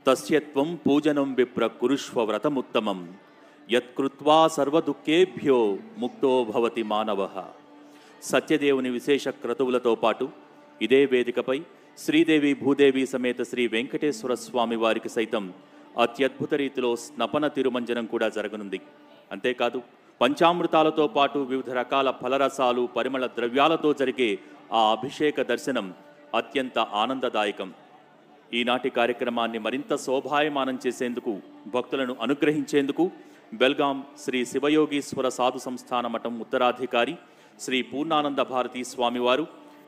తస్యత్వం పూజనం విప్ర కురుష్వ వ్రతముత్తమం యత్కృత్వా సర్వదుఃఖేభ్యో ముక్తో భవతి మానవః. సత్యదేవుని విశేష క్రతువులతో పాటు ఇదే వేదికపై శ్రీదేవి భూదేవి సమేత శ్రీ వెంకటేశ్వర స్వామి వారికి సైతం అత్యద్భుత రీతిలో స్నపన తిరుమంజనం కూడా జరగనుంది. అంతేకాదు పంచామృతాలతో పాటు వివిధ రకాల ఫలరసాలు పరిమళ ద్రవ్యాలతో జరిగే ఆ అభిషేక దర్శనం అత్యంత ఆనందదాయకం. ఈనాటి కార్యక్రమాన్ని మరింత శోభాయమానం చేసేందుకు, భక్తులను అనుగ్రహించేందుకు బెల్గాం శ్రీ శివయోగీశ్వర సాధు సంస్థాన మఠం ఉత్తరాధికారి శ్రీ పూర్ణానంద భారతీ స్వామివారు,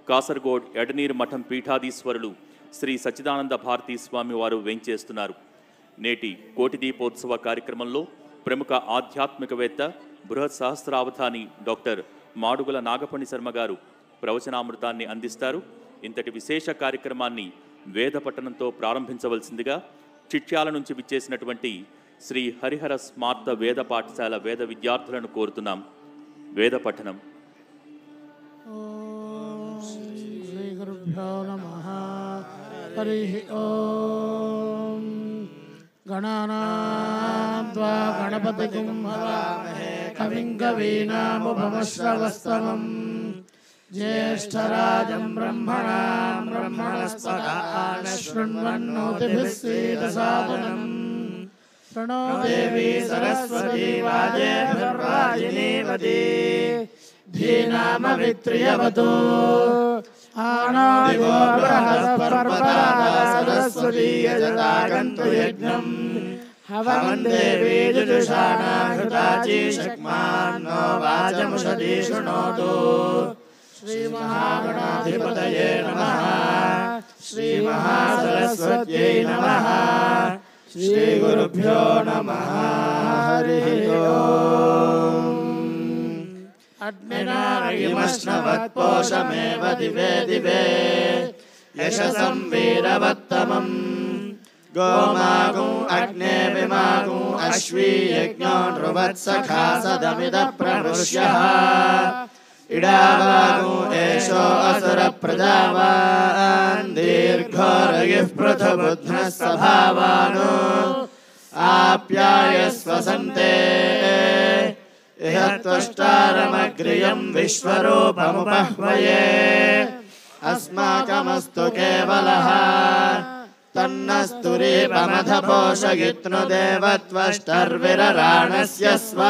కాసర్గోడ్ ఎడనీర్ మఠం పీఠాధీశ్వరులు శ్రీ సచ్చిదానంద భారతీ స్వామివారు వేంచేస్తున్నారు. నేటి కోటి దీపోత్సవ కార్యక్రమంలో ప్రముఖ ఆధ్యాత్మికవేత్త బృహత్ సహస్రావధాని డాక్టర్ మాడుగుల నాగపణి శర్మ గారు ప్రవచనామృతాన్ని అందిస్తారు. ఇంతటి విశేష కార్యక్రమాన్ని వేద పఠనంతో ప్రారంభించవలసిందిగా చిట్యాల నుంచి విచ్చేసినటువంటి శ్రీ హరిహర స్మార్త వేద పాఠశాల వేద విద్యార్థులను కోరుతున్నాం. వేద పఠనం. శ్రీ గురుభ్యో నమః. హరి ఓం. గణానాం త్వా గణపతిం హవామహే కవిం కవీనాముపమశ్రవస్తమం జ్యేష్ఠరాజం బ్రహ్మణాం బ్రహ్మణస్పద శృణ్వన్నోతిభిः सीदसादनं प्रणो देवी सरस्वती वाजेभिर्वाजिनीवती धीनामवित्र्यवतु आनादिवो बृहस्पतिर्पदा सरस्वती यजतागन्तु यज्ञम् हवं देवी जुजुषाणा घृताची शक्मान्नो वाचमुषति शृणोतु. श्रीमहागणाधिपतये नमः. श्रीमहासरस्वत्यै नमः. श्रीगुरुभ्यो नमः. हरिः ओम्. अग्निनारयिमश्नवत्पोषमेव दिवे दिवे यशसं वीरवत्तमम् गोमागुं अग्ने विमागुं अश्वी यज्ञो नृवत्सखा सदमिदः प्रहृष्यः इडावागुं एषो असुरप्रजावान् दीर्घो रयिः पृथुबुध्नः स्वभावानो आप्यायस्वसन्ते इह त्वष्टारमग्र्यं विश्वरूपमुपह्वये अस्माकमस्तु केवलः तन्नस्तुरीपमथपोषयित्नु देवत्वष्टर्विरराणस्य स्व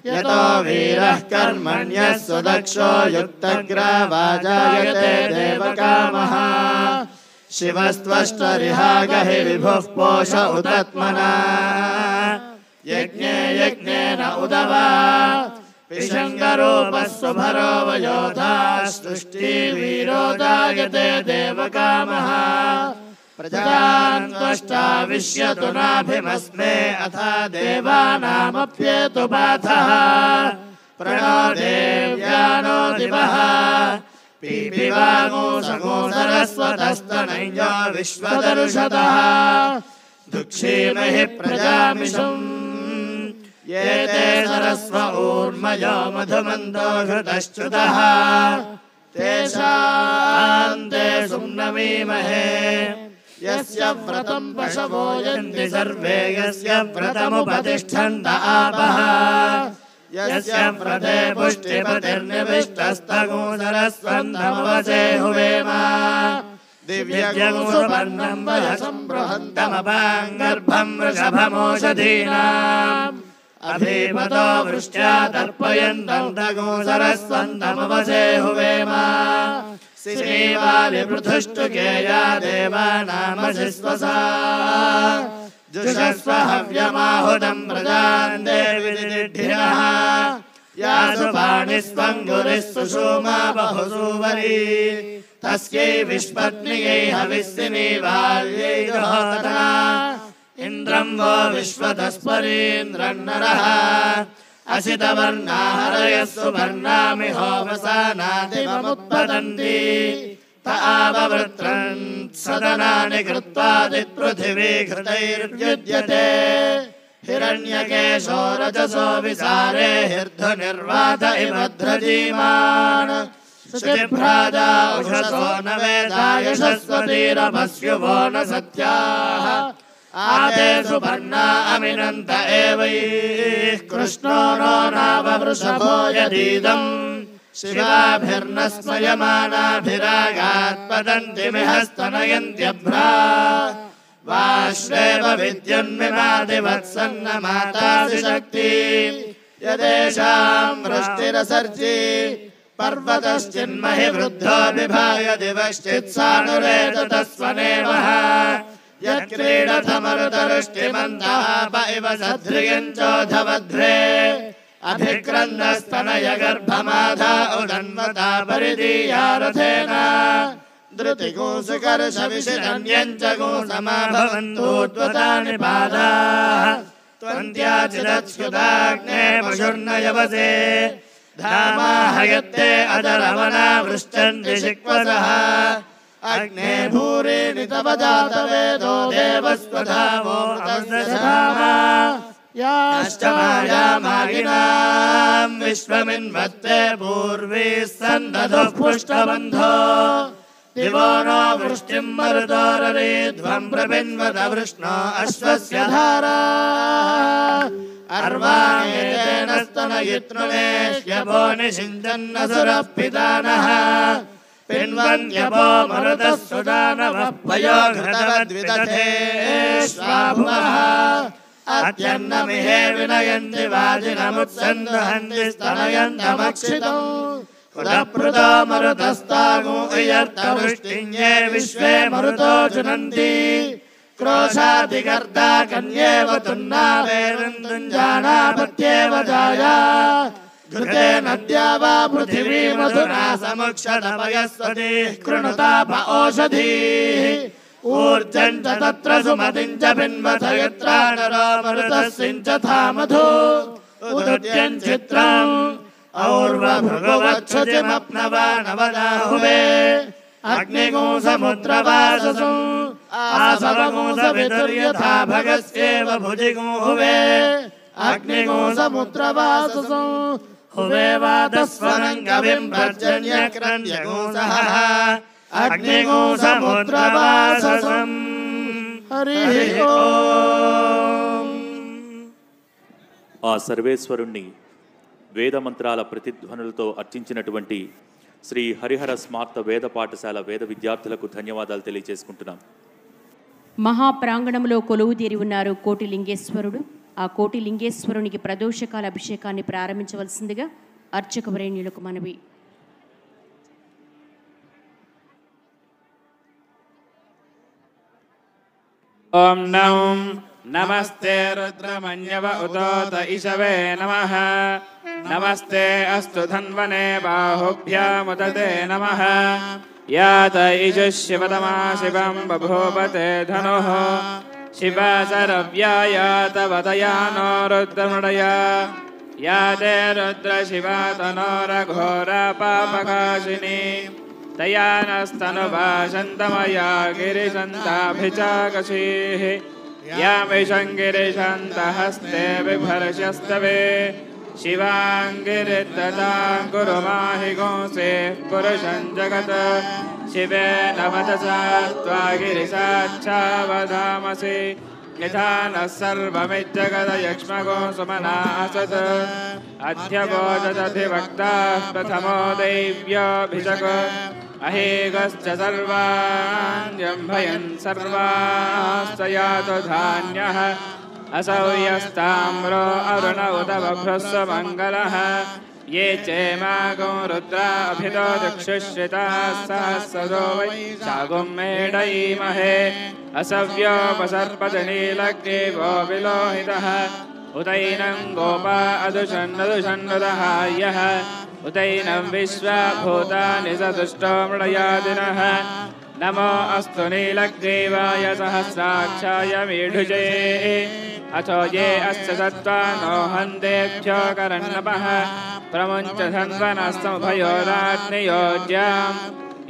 यतो वीरः कर्मण्यः सुदक्षो युक्तग्रावाजायते देवकामः शिवस्त्वष्टरिहागहि विभुः पोष उतत्मना यज्ञे यज्ञेन उदवा पिशङ्गरूपः सुभरो वयोधा सृष्टिवीरो जायते देवकामः प्रजान् त्वष्टाविश्यतु नाभिमस्मे अथा देवानामप्येतु बाधः प्रणो देव्यानो दिवः पीपिवागो सगो सरस्वतस्तनयो विश्वदर्शतः दुक्षीमहि प्रजामिषुम् ये ते सरस्व ऊर्मयो मधुमन्दो घृतश्च्युतः तेषां ते सुम्नमीमहे यस्य व्रतं पशवो यन्ति सर्वे यस्य व्रतमुपतिष्ठन्त आपः यस्य व्रते पुष्टिपतिर्निविष्टस्तगो सरस्वन्दमवसे हुवेम दिव्यगुसुपर्णं वयसं बृहन्तमपाङ्गर्भं वृषभमोषधीनाम् अभिपतो वृष्ट्या तर्पयन्तं तगो सरस्वन्दमवसे हुवेम श्रीवालिपृथुष्टुकेया देवानामशिस्वसा जुषस्व हव्यमाहुतं प्रजान् देविदिढ्यः यासु पाणिस्वङ्गुरिः सुषूमा बहुसूवरी तस्यै विश्वत्न्यै हविस्सिनी वाल्यै दोहतना इन्द्रं वो विश्वतस्परीन्द्रन्नरः असितवर्णाहरयः सुवर्णामि होमसानादिवमुत्पतन्ति त आववृत्रन् सदनानि कृत्वादिपृथिवी घृतैर्युज्यते हिरण्यकेशो रजसो विसारे हिर्धुनिर्वात इव ध्रजीमान् शुचिभ्राजा उषसो न वेदा यशस्वतीरभस्युवो न सत्याः सुपर्णा अमिनन्त एवैः कृष्णो नो नाववृषभो यदीदम् शिवाभिर्न स्मयमानाभिरागात् पतन्तिमिह स्तनयन्त्यभ्रा वाश्रेव विद्युन्मिमादिवत्सन्न मातासि शक्ति यदेषाम् वृष्टिरसर्जी पर्वतश्चिन्महि वृद्धो विभाय दिवश्चित्सानुरेततस्वनेवः यत्क्रीडथमरुतरुष्टिमन्ताप इव सध्रियञ्चोधवध्रे अभिक्रन्दस्तनयगर्भमाधा उदन्वता परिदीया रथेन धृतिगोंसुकर्षविशिरण्यञ्च गोसमाभवन्तूद्वतानि पादाः त्वन्त्याचिदत्स्युदाग्ने पशुर्नयवसे धामाहयत्ते अजरवना वृष्टन्ति शिक्वसः अग्ने भूरिणि तव जातवेदो देवस्वधावो धामा याश्चमायामागिनाम् विश्वमिन्वत्ते पूर्वी सन्दधुः पुष्टबन्धो दिवो नो वृष्टिम् मरुतोररीध्वम् प्रपिन्वत वृष्णो अश्वस्य धारा अर्वाणेन स्तनयितृणेष्यपो निषिञ्चन्नसुरः पितानः पिन्वन्यपो मरुतः सुदानवः पयो घृतवद्विदधेष्वाभुवः अत्यन्नमिहे विनयन्ति वाजिनमुत्सन्दहन्ति स्तनयन्तमक्षितम् उदपृतो मरुतस्तागो इयर्तवृष्टिन्ये विश्वे मरुतो चुनन्ति क्रोशादिगर्दा कन्येव तुन्नावेरुञ्जानापत्येव जाया घृते नद्या वा पृथिवी मधुना समुक्षतपयस्वतीः कृणुताप ओषधीः ऊर्जम् च तत्र सुमतिम् च पिन्वथ यत्र नरो मरुतः सिञ्चथा मधु उदुत्यम् चित्रम् और्वभृगुवच्छुचिमप्नवानवदाहुवे अग्निगुंसमुद्रवाससु आसवगुंसवितुर्यथा भगस्येव भुजिगुंहुवे अग्निगुंसमुद्रवाससु हुवे वादस्वरम् कविम् पर्जन्यक्रन्यगुंसः अग्निगुंसमुद्रवाससम् हरिः ओम्। ఆ సర్వేశ్వరుణ్ణి వేదమంత్రాల ప్రతిధ్వనులతో అర్చించినటువంటి శ్రీ హరిహర స్మార్త వేద పాఠశాల వేద విద్యార్థులకు ధన్యవాదాలు తెలియజేసుకుంటున్నాం. మహాప్రాంగణంలో కొలువు తీరి ఉన్నారు కోటిలింగేశ్వరుడు. ఆ కోటిలింగేశ్వరునికి ప్రదోషకాల అభిషేకాన్ని ప్రారంభించవలసిందిగా అర్చక వరేణ్యులకు మనవి. ఓం నమః నమస్తే రుద్రమన్యవ ఉదోత ఇషవే నమః నమస్తే అస్తు ధన్వనే బాహుభ్యాముదతే నమః యాత ఇషు శివతమా శివం బభూవతే ధనుః శివసరవ్యాయాత వదయానో రుద్రమృడయ యాతే రుద్ర శివాతనోరఘోర పాపకాశిని తయానస్తనుభాషంతమయా గిరిశంతాభిచాకశీః యామిషంగిరిశంతహస్తే బిభర్షస్తవే శివాంగిరిద్దతాం కురు మాహి గోంసేః పురుషం జగత్ శివేన వదసా త్వా గిరిశాచ్ఛావధామసి నిధానः సర్వమిజ్జగదయక్ష్మగో సుమనా అసత్ అధ్యవోచదధివక్తాः ప్రథమో దైవ్యోభిషక్ అహేగశ్చ సర్వాణ్యంభయన్ సర్వాస్తయాతు ధాన్యః असौ यस्ताम्रो अरुण उत बभ्रस्व मङ्गलः ये चेमागो रुद्राभितो दिक्षुश्रिताः सहस्रदो वै शागुं मेडयीमहे असव्योपसर्पति नीलग्रीवो विलोहितः उतैनं गोपा अदुषन्नदुषन्नुदहायः उतैनं विश्वभूतानि सदुष्टो मृडयादिनः नमो अस्तु नीलग्रीवाय सहस्राक्षाय मीढुजे अथो ये अस्य सत्त्वानो हन्तेभ्यो करन्नपः प्रमुञ्च धन्वनस्तमुभयोराग्नियोज्याम्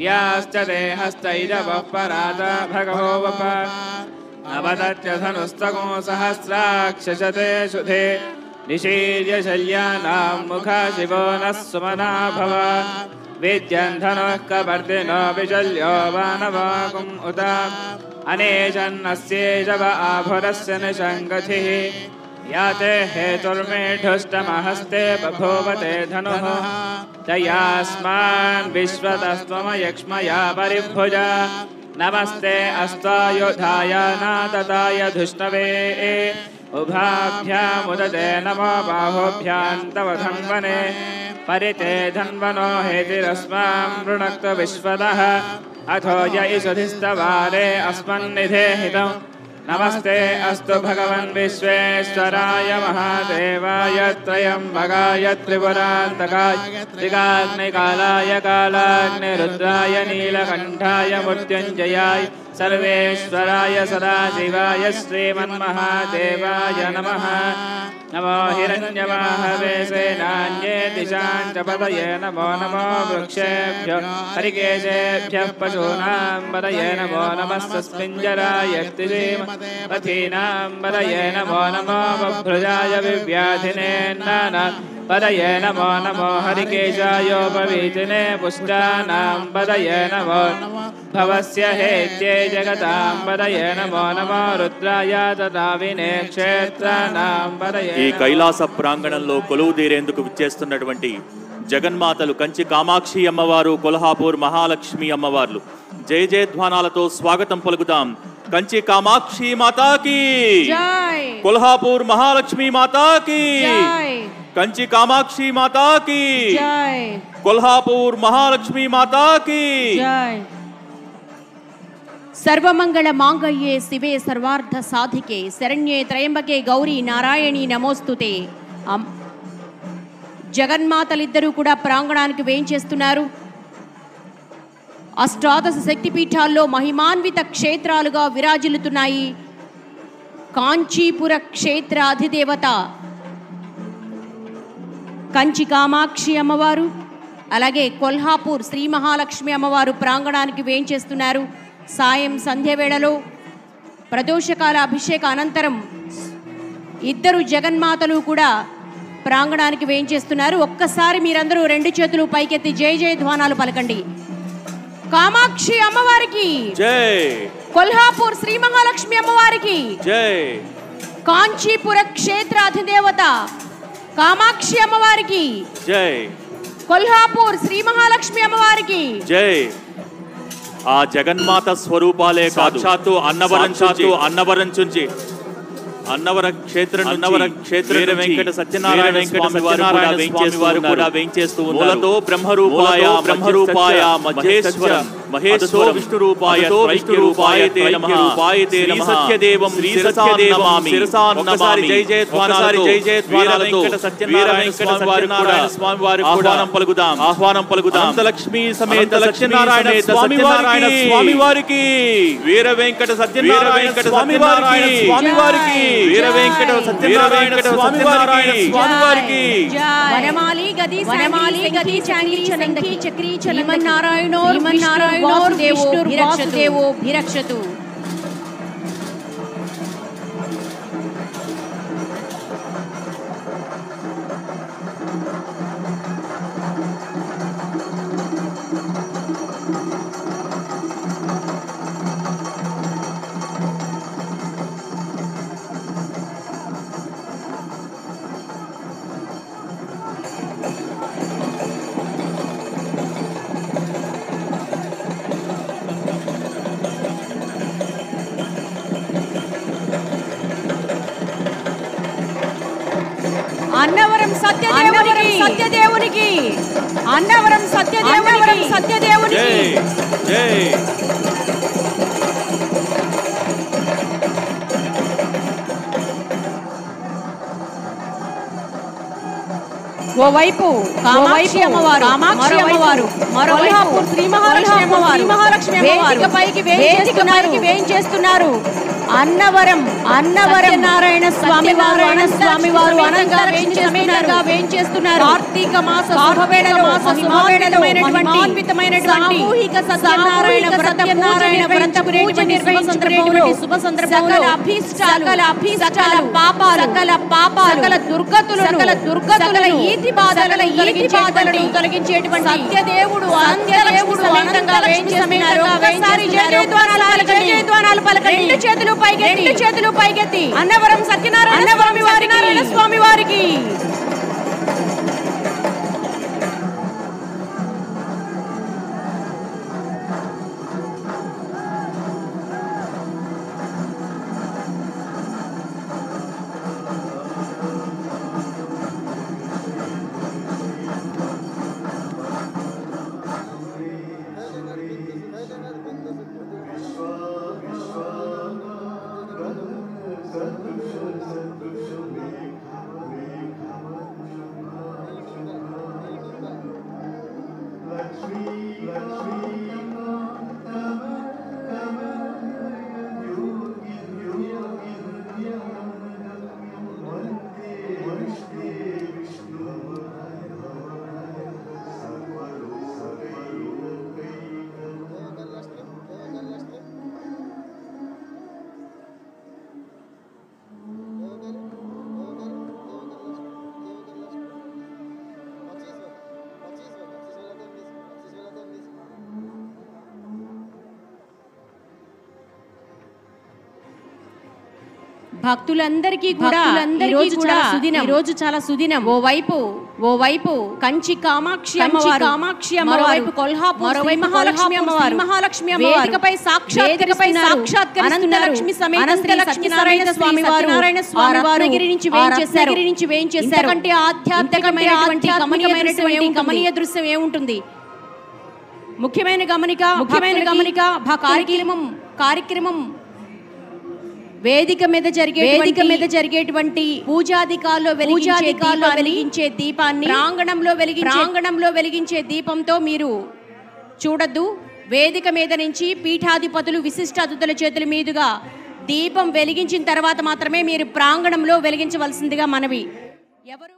याश्च ते हस्तैरवः पराता भगवो वप अवदत्य धनुस्तगो सहस्राक्षशते शुधे निशीर्य शल्यानां मुखा शिवो नः सुमना भव विद्यन्धनुः कपर्दिनो विशल्यो वानवाकुम् उत अनेशन्नस्येजव आभुरस्य निशङ्गथिः याते हेतुर्मेढुष्टमहस्ते बभूवते धनुः तयास्मान् विश्वतस्त्वमयक्ष्मया परिभुजा नमस्ते अस्त्वायुधाय नातताय धुष्णवे उभाभ्यामुदते नमो बाहुभ्यां तव धन्वने परिते धन्वनो हेतिरस्मां वृणक्त विश्वदः अथो य इषुधिस्तवारे अस्मन्निधेहितम् नमस्ते अस्तु भगवन् विश्वेश्वराय महादेवाय त्रयम्बकाय त्रिपुरान्तकाय त्रिकाग्निकालाय कालाग्निरुद्राय नीलकण्ठाय मृत्युञ्जयाय सर्वेश्वराय सदाशिवाय श्रीमन्महादेवाय नमः नमो हिरण्यवाहवे सेनान्ये दिशां च पतये नमो नमो वृक्षेभ्यो हरिकेशेभ्यः पशूनां पतये नमो नमस्तस्मिञ्जराय पथीनां पतये नमो नमो बभ्रुजाय विव्याधिने नाना पतये नमो नमो हरिकेशायोपवीतिने पुष्टानां पतये नमो भवस्य हेत्ये जगतां पतये नमो नमो रुद्राय तदाविने क्षेत्राणां पतये ఈ కైలాస ప్రాంగణంలో కొలువు తీరేందుకు విచ్చేస్తున్నటువంటి జగన్మాతలు కంచి కామాక్షి అమ్మవారు, కొల్హాపూర్ మహాలక్ష్మి అమ్మవార్లు జయ జయధ్వానాలతో స్వాగతం పలుకుతాం. కంచి కామాక్షి మాతాకి జై, కొల్హాపూర్ మహాలక్ష్మి మాతాకి జై, కంచి కామాక్షి మాతాకి జై, కొల్హాపూర్ మహాలక్ష్మి మాతాకి జై. सर्वमंगल मांगल्ये शिवे सर्वार्थ साधिके शरण्ये त्रयंबके गौरी नारायणी नमोस्तुते. జగన్మాతలిద్దరూ కూడా ప్రాంగణానికి వేయించేస్తున్నారు. అష్టాదశ శక్తిపీఠాల్లో మహిమాన్విత క్షేత్రాలుగా విరాజిల్లుతున్నాయి. కాంచీపుర క్షేత్ర అధిదేవత కంచి కామాక్షి అమ్మవారు, అలాగే కొల్హాపూర్ శ్రీ మహాలక్ష్మి అమ్మవారు ప్రాంగణానికి వేయించేస్తున్నారు. సాయం సంధ్య వేళలో ప్రదోషకాల అభిషేక అనంతరం ఇద్దరు జగన్మాతలు కూడా ప్రాంగణానికి వేయించేస్తున్నారు. ఒక్కసారి మీరందరూ రెండు చేతులు పైకెత్తి జయ జయ ధ్వానాలు పలకండి. కామాక్షి అమ్మవారికి జై, కొల్హాపూర్ శ్రీ మహాలక్ష్మి అమ్మవారికి జై, కాంచీపుర క్షేత్ర అధిదేవత కామాక్షి అమ్మవారికి జై, కొల్హాపూర్ శ్రీ మహాలక్ష్మి అమ్మవారికి జై. ఆ జగన్మాత స్వరూపాలే సాక్షాత్తు అన్నవరం చుంచి అన్నవర క్షేత్ర వీర వెంకట సత్యనారాయణ స్వామి వారు కూడా వేయించేస్తూ మూలతో బ్రహ్మరూపాయ మహేశ్వర విష్ణురూపాయ తే నమః సత్యదేవం శిరసా నమామి. జై జయ ధ్వానాలతో వీర వెంకట సత్యనారాయణ స్వామి వారు ఆహ్వానం పలుకుదాం. అనంతలక్ష్మి సమేత సత్యనారాయణ స్వామి వారికి, వీర వెంకట సత్యనారాయణ స్వామి వారికి, వీర వెంకట సత్యనారాయణ స్వామి వారికి. వనమాలి గది చాంగి చనందకి చక్రీ చలమన్నారాయణో వాసుదేవో భిరక్షతు. అన్నవరం సత్యదేవునికి అన్నవరం సత్యదేవునికి జై. ఓవైపు కామాక్షి అమ్మవారు, మరోవైపు శ్రీ మహాలక్ష్మి అమ్మవారు వేదికపైకి వేయించేస్తున్నారు. అన్నవరం సత్యనారాయణ స్వామి వారు అనంగా వేంచేస్తున్నారు. కార్తీక మాస శుభవేళలో మహిమాన్వితమైనటువంటి సామూహిక సత్యనారాయణ వ్రత పూజ నిర్వహించుకునేటువంటి శుభ సందర్భంలో సకల అభీష్టాలు పాపాలు సకల దుర్గతులను ఈతి బాధలను తొలగించేటువంటి సత్యదేవుడు సమేతంగా వేంచేస్తున్నారు. ఒకసారి జయధ్వానాలు పలకండి. రెండు చేతులు పైకెత్తి అన్నవరం సత్యనారాయణ స్వామి వారికి భక్తులందరికీ కూడా ఈ రోజు చాలా సుదినం. ఓవైపు కంచి కామాక్షి అమ్మవారు, మరోవైపు కొల్హాపూర్ మహాలక్ష్మి అమ్మవారు వేదికపై సాక్షాత్కరిస్తున్నారు. లక్ష్మి సమేత శ్రీ సత్యనారాయణ స్వామి వారు నుంచి వేంచేశారు. అంటే ఆధ్యాత్మికమైనటువంటి గమనీయ దృశ్యం ఏముంటుంది? ముఖ్యమైన గమనిక కార్యక్రమం వేదిక మీద జరిగేటువంటి పూజాధికాల్లో వెలిగించే దీపాన్ని ప్రాంగణంలో వెలిగించే దీపంతో మీరు చూడొద్దు. వేదిక మీద నుంచి పీఠాధిపతులు విశిష్ట అతిథుల చేతుల మీదుగా దీపం వెలిగించిన తర్వాత మాత్రమే మీరు ప్రాంగణంలో వెలిగించవలసిందిగా మనవి. ఎవరు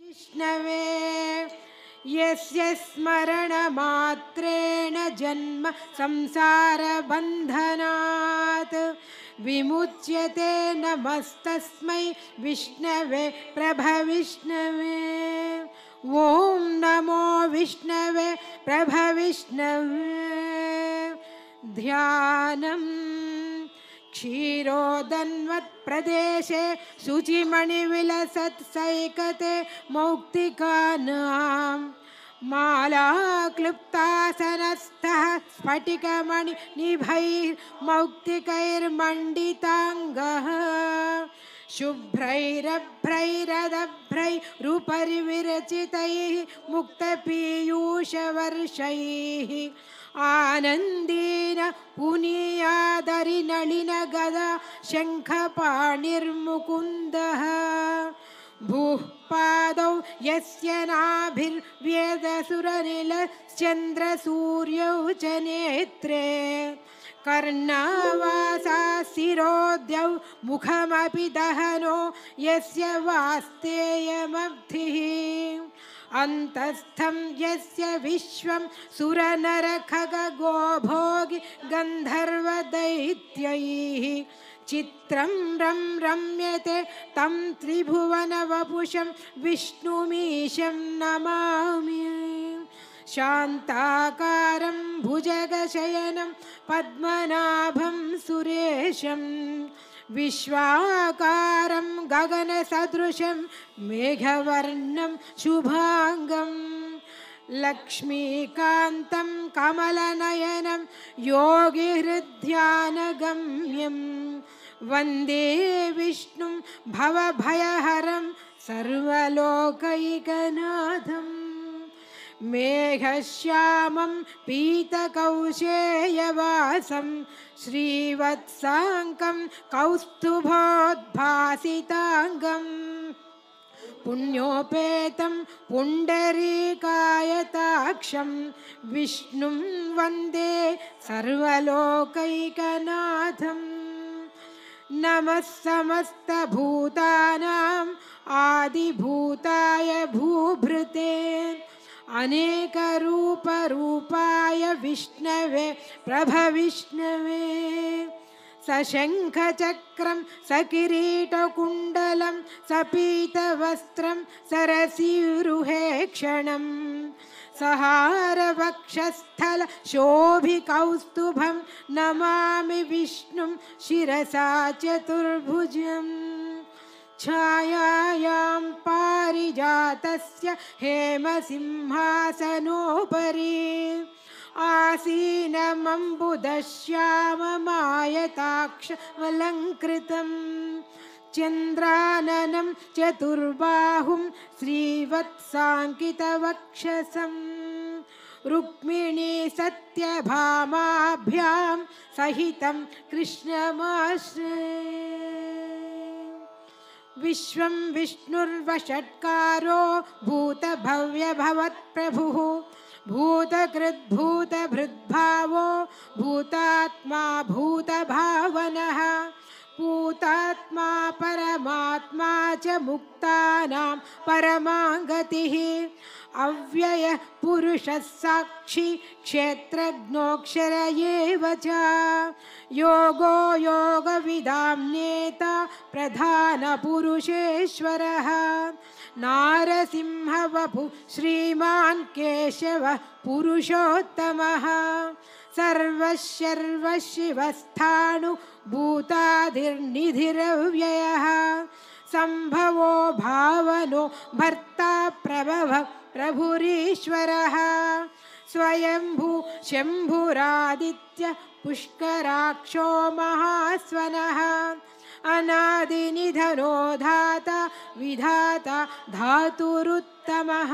विष्णवे यस्य स्मरणमात्रेण जन्म संसारबन्धनात् विमुच्यते नमस्तस्मै विष्णवे प्रभविष्णवे ॐ नमो विष्णवे प्रभविष्णवे ध्यानम् क्षीरोदन्वत्प्रदेशे शुचिमणिविलसत्सैकते मौक्तिकानां मालाक्लुप्तासनस्थः स्फटिकमणिनिभैर्मौक्तिकैर्मण्डिताङ्गः शुभ्रैरभ्रैरदभ्रैरुपरिविरचितैः मुक्तपीयूषवर्षैः आनन्दीन पुनीयादरिनलिनगदा शङ्खपाणिर्मुकुन्दः भूः पादौ यस्य नाभिर्व्येदसुरनिलश्चन्द्रसूर्यौ च नेत्रे कर्णावासा शिरोद्यौ मुखमपि दहनो यस्य वास्तेयमब्धिः अन्तस्थं यस्य विश्वं सुरनरखगो भोगि गन्धर्वदैत्यैः चित्रं रम्यते तं त्रिभुवनवपुषं विष्णुमीशं नमामि शान्ताकारं भुजगशयनं पद्मनाभं सुरेशं विश्वाकारं गगनसदृशं मेघवर्णं शुभांगं लक्ष्मीकान्तं कमलनयनं योगिहृद्ध्यानगम्यं वन्दे विष्णुं भवभयहरं सर्वलोकैकनाथम् मेघश्यामं पीतकौशेयवासं श्रीवत्साङ्कं कौस्तुभोद्भासिताङ्गं पुण्योपेतं पुण्डरीकायताक्षं विष्णुं वन्दे सर्वलोकैकनाथम् नमः समस्तभूतानाम् आदिभूताय भूभृते अनेकरूपरूपाय विष्णवे प्रभविष्णवे सशङ्खचक्रं सकिरीटकुण्डलं सपीतवस्त्रं सरसीरुहेक्षणं सहारवक्षस्थल शोभिकौस्तुभं नमामि विष्णुं शिरसा चतुर्भुजम् छायायां पारिजातस्य हेमसिंहासनोपरि आसीनमम्बुदश्याममायताक्षमलङ्कृतं चन्द्राननं चतुर्बाहुं श्रीवत्साङ्कितवक्षसं रुक्मिणी सत्यभामाभ्यां सहितं कृष्णमाश्रये विश्वं विष्णुर्वषट्कारो भूतभव्यभवत्प्रभुः भूतकृद्भूतभृद्भावो भूतात्मा भूतभावनः भूतात्मा परमात्मा च मुक्तानां परमागतिः अव्ययः पुरुषः साक्षी क्षेत्रज्ञोऽक्षर एव च योगो योगविदां नेता प्रधानपुरुषेश्वरः नारसिंहवपु श्रीमान् केशवः पुरुषोत्तमः सर्वशर्वशिवस्थाणु भूताधिर्निधिरव्ययः संभवो भावनो भर्ता प्रभव प्रभुरीश्वरः स्वयंभू शंभुरादित्य पुष्कराक्षो महास्वनः अनादिनिधनो धाता विधाता धातुरुत्तमः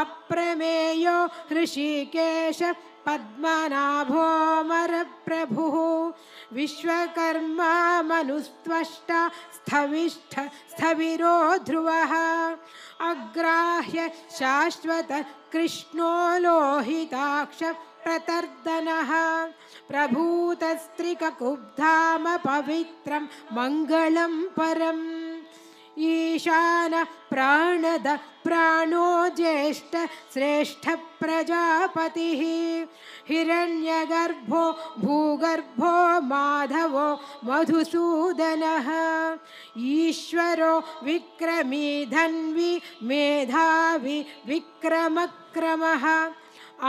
अप्रमेयो ऋषिकेश पद्मनाभोऽमरप्रभुः विश्वकर्मा मनुस्त्वष्टा स्थविष्ठ स्थविरो ध्रुवः अग्राह्य शाश्वत कृष्णो लोहिताक्ष प्रतर्दनः प्रभूतस्त्रिककुब्धाम पवित्रं मङ्गलं परम् ईशान प्राणद प्राणो ज्येष्ठ श्रेष्ठ प्रजापतिः हिरण्यगर्भो भूगर्भो माधवो मधुसूदनः ईश्वरो विक्रमी धन्वी मेधावी विक्रमक्रमः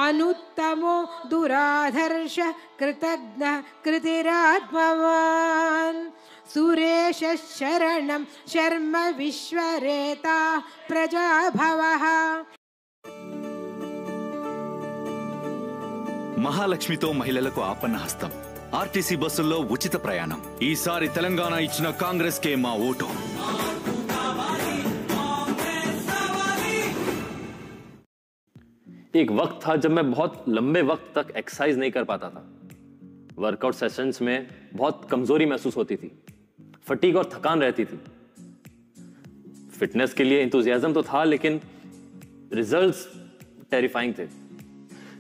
अनुत्तमो दुराधर्ष कृतज्ञ कृतिरात्मवान् सुरेश शरणं शर्म विश्वरेता प्रजाभवः మహాలక్ష్మితో మహిళలకు ఆపన్న హస్తం ఆర్టీసీ బస్సుల్లో ఉచిత ప్రయాణం ఈసారి తెలంగాణ ఇచ్చిన కాంగ్రెస్ కే మా ఓటు एक वक्त था जब मैं बहुत लंबे वक्त तक एक्सरसाइज नहीं कर पाता था। वर्कआउट सेशंस में बहुत कमजोरी महसूस होती थी, फटीग और थकान रहती थी। फिटनेस के लिए एंथुसियाज्म तो था, लेकिन रिजल्ट्स टेरिफाइंग थे।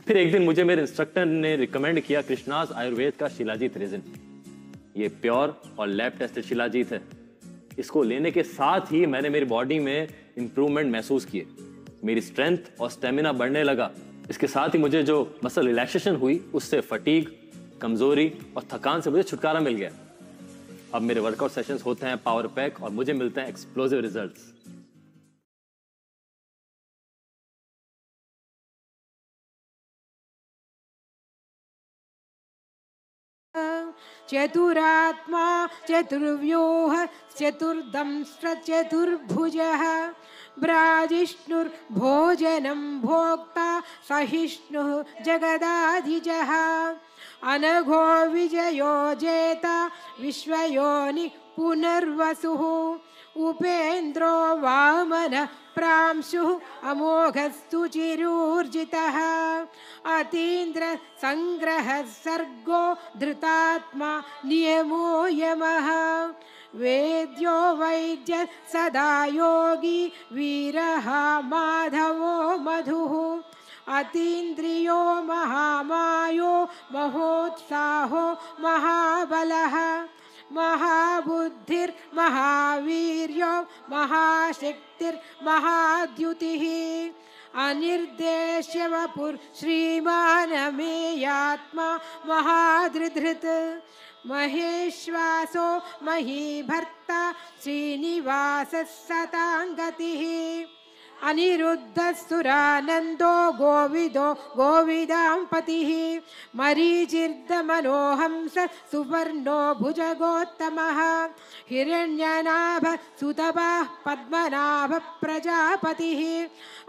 फिर एक दिन मुझे मेरे इंस्ट्रक्टर ने रिकमेंड किया कृष्णाज आयुर्वेद का शिलाजीत रेजिन। ये प्योर और लैब टेस्टेड शिलाजीत है। इसको लेने के साथ ही मैंने मेरी बॉडी में इंप्रूवमेंट महसूस किए, मेरी स्ट्रेंथ और स्टेमिना बढ़ने लगा। इसके साथ ही मुझे जो मसल रिलैक्सेशन हुई उससे फटीग, कमजोरी और थकान से मुझे छुटकारा मिल गया। अब मेरे वर्कआउट सेशंस होते हैं पावर पैक और मुझे मिलते हैं एक्सप्लोसिव रिजल्ट्स। चतुरात्मा चतुर्व्यूह चतुर्दंष्ट्र चतुर्भुजः ब्राजिष्णुर्भोजनं भोक्ता सहिष्णुः जगदाधिजः अनघो विजयो जेता विश्वयोनि पुनर्वसुः उपेन्द्रो वामन प्रांशुः अमोघस्तु चिरूर्जितः अतीन्द्र संग्रह सर्गो धृतात्मा नियमो यमः वेद्यो वैद्य सदा योगी वीरः माधवो मधुः अतीन्द्रियो महामायो महोत्साहो महाबलः महाबुद्धिर्महावीर्यो महाशक्तिर्महाद्युतिः अनिर्देश्य वपुर् श्रीमानमेयात्मा महाधृधृत् महेश्वासो महीभर्ता श्रीनिवासः सताङ्गतिः अनिरुद्धसुरानन्दो गोविदो गोविदाम्पतिः मरीचिर्दमनोहंस सुवर्णो भुजगोत्तमः हिरण्यनाभ सुतपाः पद्मनाभ प्रजापतिः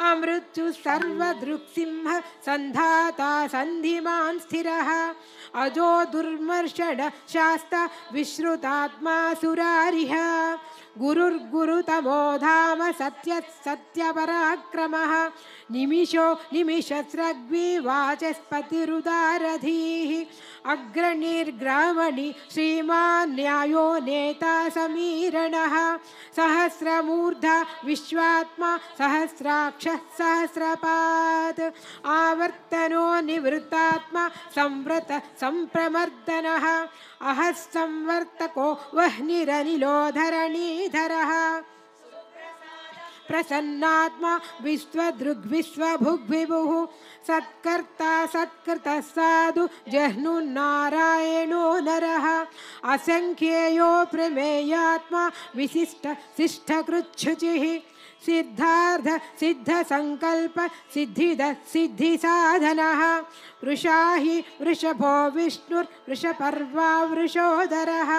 अमृत्यु सर्वदृक्सिंह सन्धाता सन्धिमान् स्थिरः अजो दुर्मर्षण शास्ता विश्रुतात्मा सुरारिः गुरुर्गुरुतमो धाम सत्य सत्यपराक्रमः निमिषो निमिषस्रग्वी वाचस्पतिरुदारधीः अग्रणीर्ग्रामणि श्रीमान् न्यायो नेता समीरणः सहस्रमूर्धा विश्वात्मा सहस्राक्षः सहस्रपात् आवर्तनो निवृत्तात्मा संव्रत संप्रमर्दनः अहः संवर्तको वह्निरनिलोधरणीधरः प्रसन्नात्मा विश्वदृग्विश्वभुग्विभुः सत्कर्ता सत्कृतः साधु जह्नुन्नारायणो नरः असंख्येयो प्रमेयात्मा विशिष्ट शिष्टकृच्छुचिः सिद्धार्थ सिद्ध संकल्प सिद्धिद सिद्धि साधनः वृषाहि वृषभो विष्णुर्वृषपर्वा वृषोदरः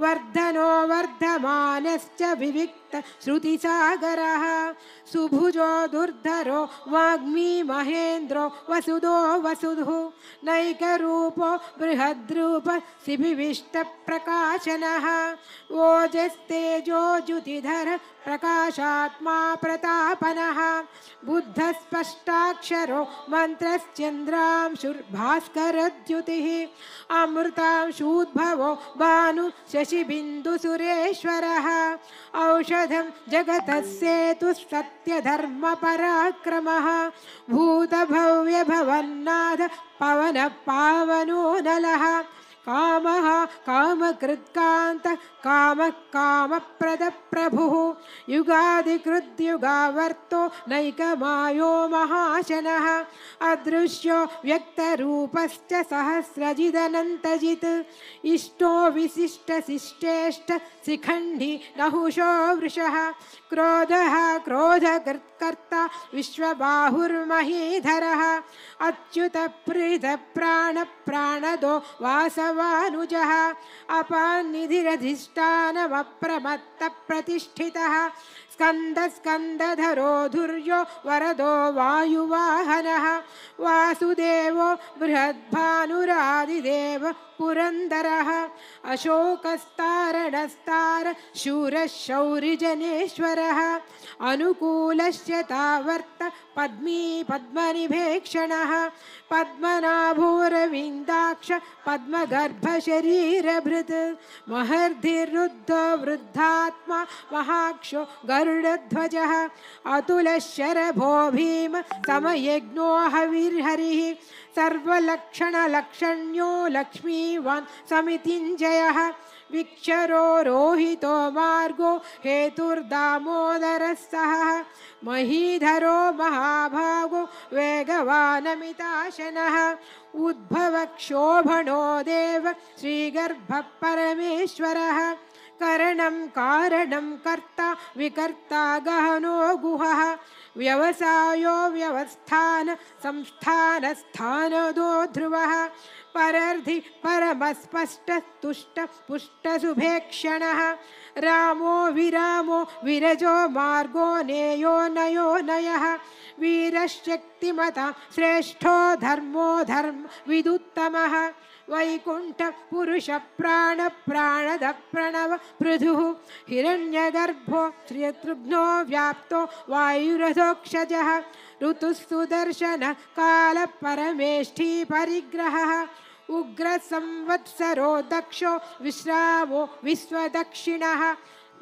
वर्धनो वर्धमानश्च विविक्त श्रुतिसागरः सुभुजो दुर्धरो वाग्मी महेन्द्रो वसुदो वसुधुः नैकरूपो बृहद्रूप शिभिविष्ट प्रकाशनः ओजस्तेजो ज्युतिधर प्रकाशात्मा प्रतापनः बुद्धस्पष्टाक्षरो मन्त्रश्चन्द्रांशुर्भास्करद्युतिः अमृतांशूद्भवो भानु शशिबिन्दुसुरेश्वरः औषधं जगतः सेतुः सत्यधर्मपराक्रमः भूतभव्यभवन्नाथ पवन पावनो नलः कामः कामकृत्कान्तः कामः कामप्रदप्रभुः युगादिकृद्युगावर्तो नैकमायो महाशनः अदृश्यो व्यक्तरूपश्च सहस्रजिदनन्तजित् इष्टो विशिष्टशिष्टेष्ट शिखण्डी नहुषो वृषः क्रोधः क्रोधकृत्कर्ता विश्वबाहुर्महीधरः अच्युतप्रीतप्राणप्राणदो वासवानुजः अपान्निधिरधिष्ठानमप्रमत्तप्रतिष्ठितः स्कन्दस्कन्दधरो धुर्यो वरदो वायुवाहनः वासुदेवो बृहद्भानुरादिदेव पुरन्दरः अशोकस्तारणस्तार शूरः शौरिजनेश्वरः अनुकूलस्य तावर्त पद्मी पद्मनिभेक्षणः पद्मनाभोरविन्दाक्ष पद्मगर्भशरीरभृत् महर्धिरुद्धो वृद्धात्मा महाक्षो गरुडध्वजः अतुलशरभो भीम समयज्ञो हविर्हरिः सर्वलक्षणलक्षण्यो लक्ष्मीवान् समितिञ्जयः विक्षरो रोहितो मार्गो हेतुर्दामोदरः सः महीधरो महाभागो वेगवानमिताशनः उद्भवक्षोभणो देव श्रीगर्भः परमेश्वरः करणं कारणं कर्ता विकर्ता गहनो गुहः व्यवसायो व्यवस्थान संस्थानस्थानदो ध्रुवः परर्धि परमस्पष्ट तुष्ट पुष्ट शुभेक्षणः रामो विरामो विरजो मार्गो नेयो नयो नयः वीरशक्तिमता श्रेष्ठो धर्मो धर्म विदुत्तमः वैकुंठ पुरुष प्राण प्राणद प्रणव पृथुः हिरण्यगर्भो श्रियतृघ्नो व्याप्तो वायुरथोक्षजः ऋतुसुदर्शन काल परमेष्ठी परिग्रहः उग्र संवत्सरो दक्षो विश्रामो विश्वदक्षिणः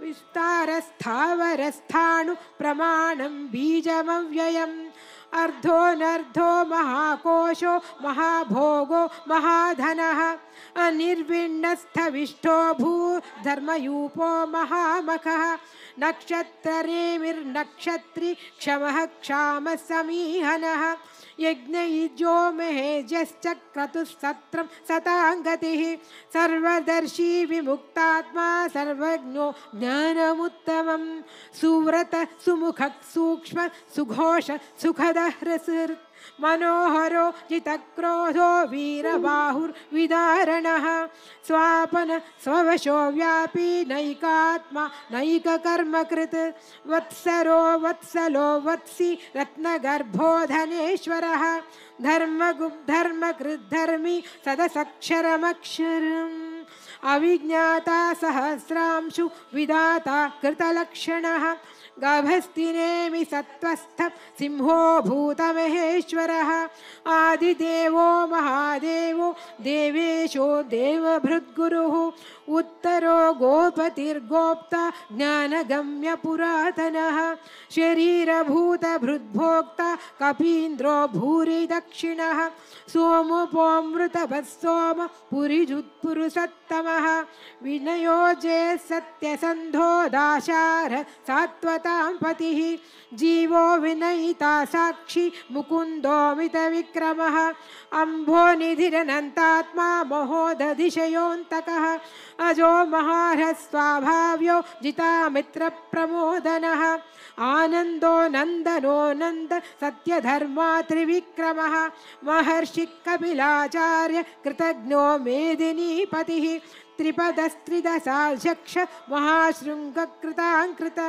विस्तारस्थावरस्थाणु प्रमाणं बीजमव्ययम् अर्धोनर्धो महाकोशो महाभोगो महाधनः अनिर्विण्णस्थविष्ठो भूधर्मयूपो महामखः नक्षत्ररेमिर्नक्षत्री क्षमः क्षामः समीहनः यज्ञयुजो महेजश्च क्रतुः सताङ्गतिः सर्वदर्शी विमुक्तात्मा सर्वज्ञो ज्ञानमुत्तमं सुव्रत सुमुख सूक्ष्म सुघोष सुखदः हृसृ मनोहरो जितक्रोधो वीरबाहुर्विदारणः स्वापन स्ववशो व्यापी नैकात्मा नैककर्मकृत् वत्सरो वत्सलो वत्सी रत्नगर्भो धनेश्वरः धर्मकृद्धर्मी सदसक्षरमक्षरम् अविज्ञाता सहस्रांशु विदाता कृतलक्षणः गाभस्तिनेमि सत्त्वस्थ सिंहो भूतमहेश्वरः आदिदेवो महादेवो देवेशो देवभृद्गुरुः उत्तरो गोपतिर्गोप्ता ज्ञानगम्य पुरातनः शरीरभूतभृद्भोक्ता कपीन्द्रो भूरि दक्षिणः सोमोपोमृतभस्सोम पुरिजुत्पुरुषत्तमः विनयोजे सत्यसन्धो दाशार सात्वतां पतिः जीवो विनयिता साक्षी मुकुन्दोमितविक्रमः अम्भोनिधिरनन्तात्मा महोदधिशयोऽन्तकः अजो महारः स्वाभाव्यो जितामित्रप्रमोदनः आनन्दो नन्दनो नन्द सत्यधर्मा त्रिविक्रमः महर्षि कपिलाचार्य कृतज्ञो मेदिनीपतिः त्रिपदस्त्रिदशाध्यक्ष महाशृङ्गकृताङ्कृत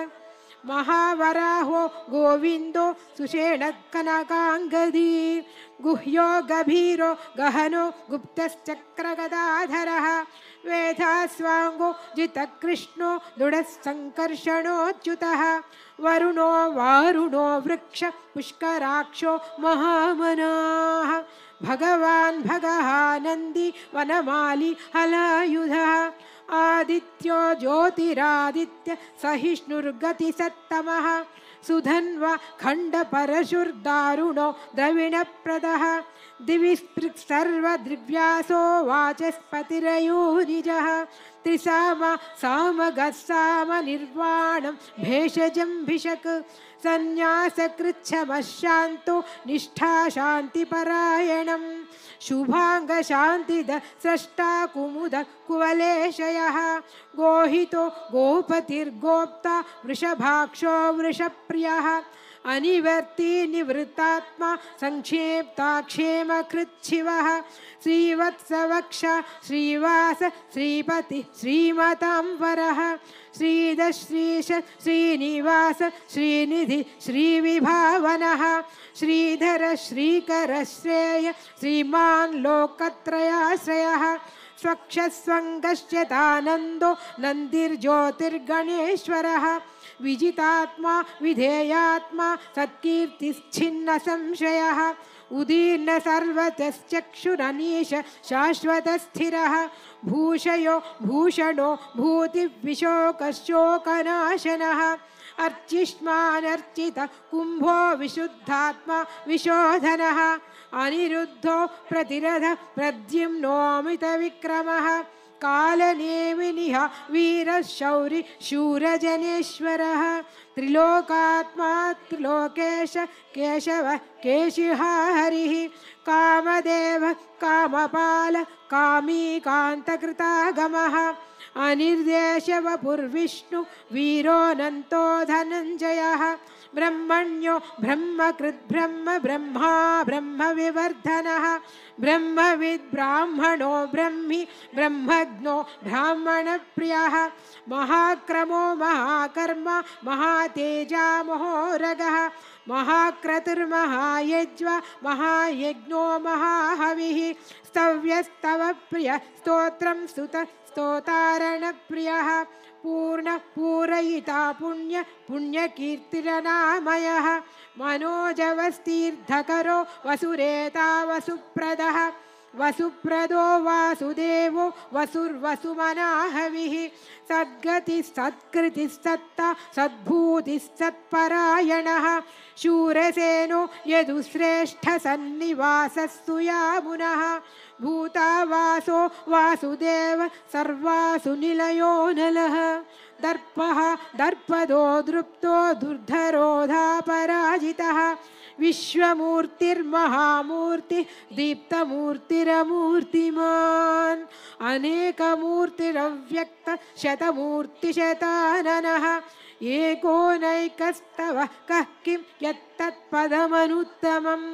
महावराहो गोविन्दो सुषेणकनकाङ्गदी गुह्यो गभीरो गहनो गुप्तश्चक्रगदाधरः वेधास्वाङ्गो जितकृष्णो दृढः सङ्कर्षणोच्युतः वरुणो वारुणो वृक्ष पुष्कराक्षो महामनाः भगवान् भगहानन्दी वनमाली हलायुधः आदित्यो ज्योतिरादित्य सहिष्णुर्गतिसत्तमः सुधन्वा खण्डपरशुर्दारुणो द्रविणप्रदः दिवि सर्वद्रिव्यासो वाचस्पतिरयोनिजः त्रिसाम सामगस्साम निर्वाणं भेषजं भिषक् सन्न्यासकृच्छमशान्तो निष्ठा शान्तिपरायणं शुभाङ्गशान्तिद स्रष्टा कुमुद कुवलेशयः गोहितो गोपतिर्गोप्ता वृषभाक्षो वृषप्रियः अनिवर्ती निवृत्तात्मा संक्षेप्ताक्षेमकृच्छिवः श्रीवत्सवक्ष श्रीवास श्रीपति श्रीमतांबरः श्रीदश्रीश श्रीनिवास श्रीनिधि श्रीविभावनः श्रीधर श्रीकर श्रेय श्रीमान् लोकत्रयाश्रयः स्वक्षस्वङ्गश्यतानन्दो नन्दिर्ज्योतिर्गणेश्वरः विजितात्मा विधेयात्मा सत्कीर्तिश्छिन्न संशयः उदीर्ण सर्वतश्चक्षुरनीश शाश्वतस्थिरः भूषयो भूषणो भूतिविशोकशोकनाशनः अर्चिष्मानर्चित कुम्भो विशुद्धात्मा विशोधनः अनिरुद्धो प्रतिरथ प्रद्युम्नोऽमितविक्रमः कालनेमिनिह वीरशौरि शूरजनेश्वरः त्रिलोकात्मा त्रिलोकेश केशव केशिहा हरिः कामदेव कामपाल कामीकान्तकृतागमः अनिर्देशवपुर्विष्णु वीरोऽनन्तो धनञ्जयः ब्रह्मण्यो ब्रह्मकृद्ब्रह्म ब्रह्मा ब्रह्मविवर्धनः ब्रह्मविद् ब्राह्मणो ब्रह्मी ब्रह्मज्ञो ब्राह्मणप्रियः महाक्रमो महाकर्मा महातेजा महोरगः महाक्रतुर्महायज्वा महायज्ञो महाहविः स्तव्यस्तव प्रिय स्तोत्रं स्तुत स्तोतारणप्रियः पूर्ण पूरयिता पुण्य पुण्यकीर्तिरनामयः मनोजवस्तीर्थकरो वसुरेता वसुप्रदः वसुप्रदो वासुदेवो वसुर्वसुमनाहविः सद्गतिस्सत्कृतिस्सत्ता सद्भूतिस्सत्परायणः शूरसेनो यदुश्रेष्ठसन्निवासस्तु यामुनः भूतावासो वासुदेव सर्वासु निलयो नलः दर्पः दर्पदो दृप्तो दुर्धरोधापराजितः विश्वमूर्तिर्महामूर्ति दीप्तमूर्तिरमूर्तिमान् अनेकमूर्तिरव्यक्त शतमूर्तिशताननः एकोनैकस्तव कः किं यत्तत्पदमनुत्तमम्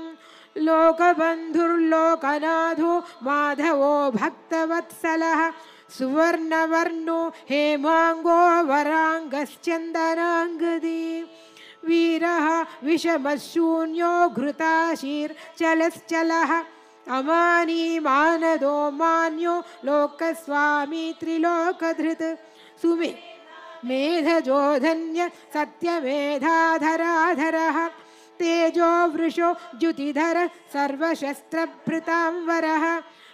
लोकबन्धुर्लोकनाथो माधवो भक्तवत्सलः सुवर्णवर्णो हेमाङ्गो वराङ्गश्चन्दनाङ्गदी वीरः विषमशून्यो घृताशीर्चलश्चलः अमानी मानदो मान्यो लोकस्वामी त्रिलोकधृत् सुमे मेधजोधन्य सत्यमेधाधराधरः तेजो वृषो द्युतिधर सर्वशस्त्रभृतांवरः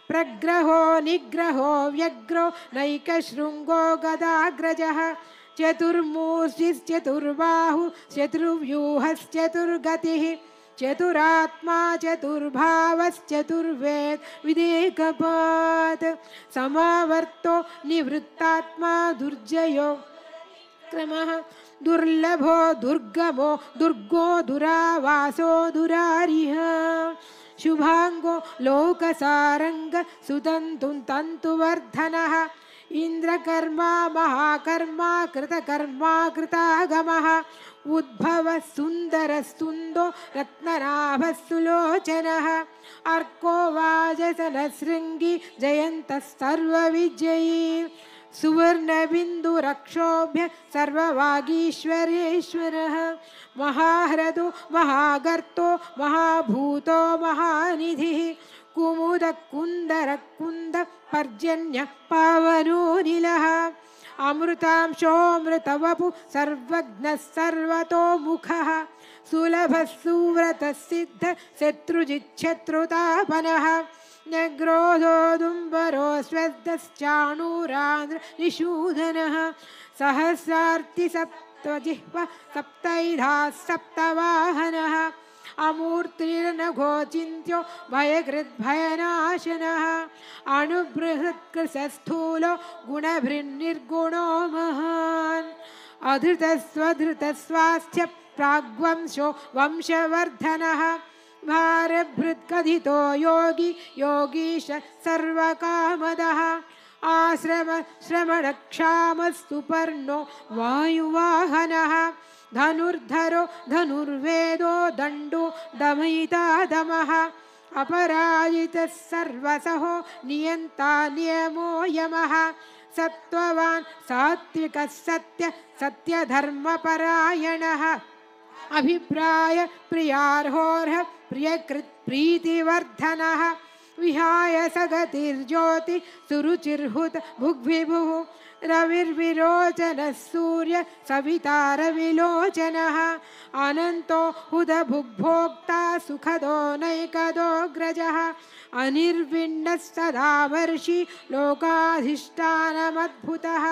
प्रग्रहो निग्रहो व्यग्रो नैकशृङ्गो गदाग्रजः चतुर्मूर्तिश्चतुर्बाहु चतुर्व्यूहश्चतुर्गतिः चतुरात्मा चतुर्भावश्चतुर्वेद विदेकपात् समावर्तो निवृत्तात्मा दुर्जयो क्रमः दुर्लभो दुर्गमो दुर्गो दुरावासो दुरारिः शुभांगो लोकसारंग सुतंतुं तंतुवर्धनः इंद्रकर्मा महाकर्मा कृतकर्मा कृतागमः उद्भव सुंदर सुंदो रत्ननाभ सुलोचनः अर्को वाजसन शृंगी जयंत सर्वविजयी सुवर्णबिन्दुरक्षोभ्य सर्ववागीश्वरेश्वरः महाह्रदो महागर्तो महाभूतो महानिधिः कुमुदकुन्दरकुन्द पर्जन्य पावनो निलः अमृतांशोऽमृतवपु सर्वज्ञः सर्वतोमुखः सुलभः सुव्रतसिद्ध शत्रुजिच्छत्रुतापनः न्यग्रोधोदुम्बरो स्वेदश्चाणूरान्द्र निषूदनः सहस्रार्ति सप्तजिह्व सप्तैधा सप्तवाहनः अमूर्तिर्नघोचिन्त्यो भयकृद्भयनाशनः अणुबृहत्कृशस्थूलो गुणभृन्निर्गुणो महान् अधृतस्वधृतस्वास्थ्य प्राग्वंशो वंशवर्धनः भारभृत्कथितो योगी योगीश सर्वकामदः आश्रम श्रमणक्षामस्तुपर्णो वायुवाहनः धनुर्धरो धनुर्वेदो दण्डो दमयिता दमः अपराजितः सर्वसहो नियन्ता नियमो यमः सत्त्ववान् सात्विकः सत्यधर्मपरायणः अभिप्राय प्रियार्होर्ह प्रियकृत् प्रीतिवर्धनः विहाय सगतिर्ज्योति सुरुचिर्हुत भुग्विभुः रविर्विरोचनः सूर्य सवितारविलोचनः अनन्तो हुदभुग्भोक्ता सुखदो नैकदोऽग्रजः अनिर्विण्णः सदावर्षि लोकाधिष्ठानमद्भुतः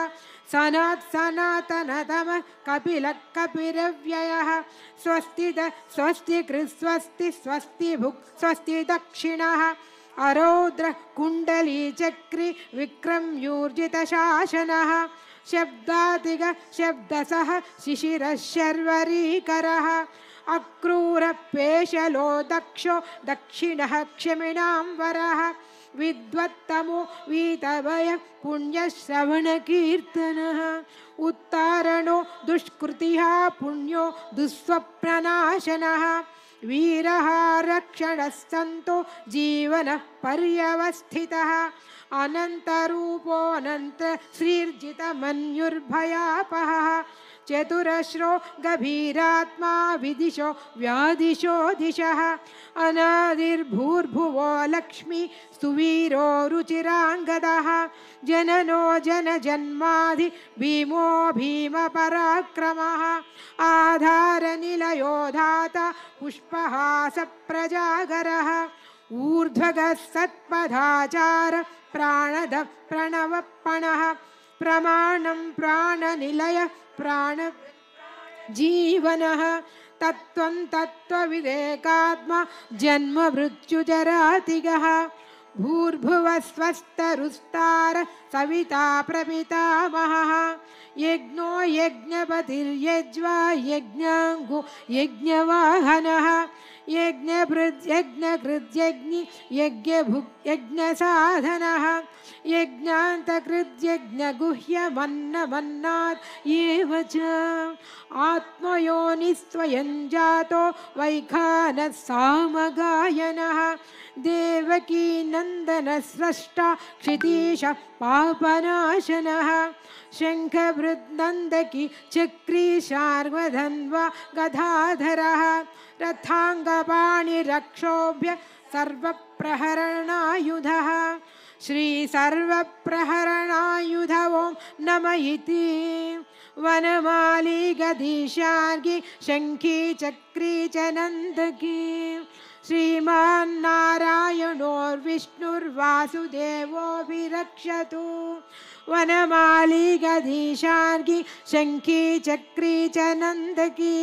सनातनतमः कपिलः कपिरव्ययः स्वस्तिकृत् स्वस्ति भुक् स्वस्ति दक्षिणः अरौद्र कुण्डली चक्री विक्रम्यूर्जितशासनः शब्दातिग शब्दसः शिशिरः शर्वरीकरः अक्रूरपेशलो दक्षो दक्षिणः क्षमिणां वरः विद्वत्तमो वीतभय पुण्यश्रवणकीर्तनः उत्तारणो दुष्कृतिः पुण्यो दुःस्वप्ननाशनः वीरः रक्षणस्सन्तो जीवनः पर्यवस्थितः अनन्तरूपोऽनन्त श्रीर्जितमन्युर्भयापहः चतुरश्रो गभीरात्मा विदिशो व्यादिशो दिशः अनादिर्भूर्भुवो लक्ष्मी सुवीरो रुचिराङ्गदः जननो जनजन्माधि भीमो भीमपराक्रमः आधारनिलयो धाता पुष्पहासप्रजागरः ऊर्ध्वगः सत्पदाचार प्राणद प्रणवपणः प्रमाणं प्राणनिलय प्राण जीवनः तत्त्वं तत्त्वविवेकात्मा जन्म मृत्युजरातिगः भूर्भुवस्वस्तरुस्तार सविता प्रपितामहः यज्ञो यज्ञपतिर्यज्वा यज्ञाङ्गो यज्ञवाहनः यज्ञकृद्यज्ञि यज्ञभुक् यज्ञसाधनः यज्ञान्तकृद्यज्ञगुह्यमन्नमन्नात् एव च आत्मयोनिस्त्वयं जातो वैखानः सामगायनः देवकी नन्दनस्रष्टा क्षितीश पापनाशनः शङ्खभृद्नन्दकी चक्री शार्वधन्वा गदाधरः रथाङ्गपाणिरक्षोभ्य सर्वप्रहरणायुधः श्रीसर्वप्रहरणायुध ॐ नम इति वनमाली गदीशार्गी शङ्खी चक्री च नन्दकी श्रीमान्नारायणोर्विष्णुर्वासुदेवोऽभिरक्षतु वनमाली गदीशार्गी शङ्खी चक्री च नन्दकी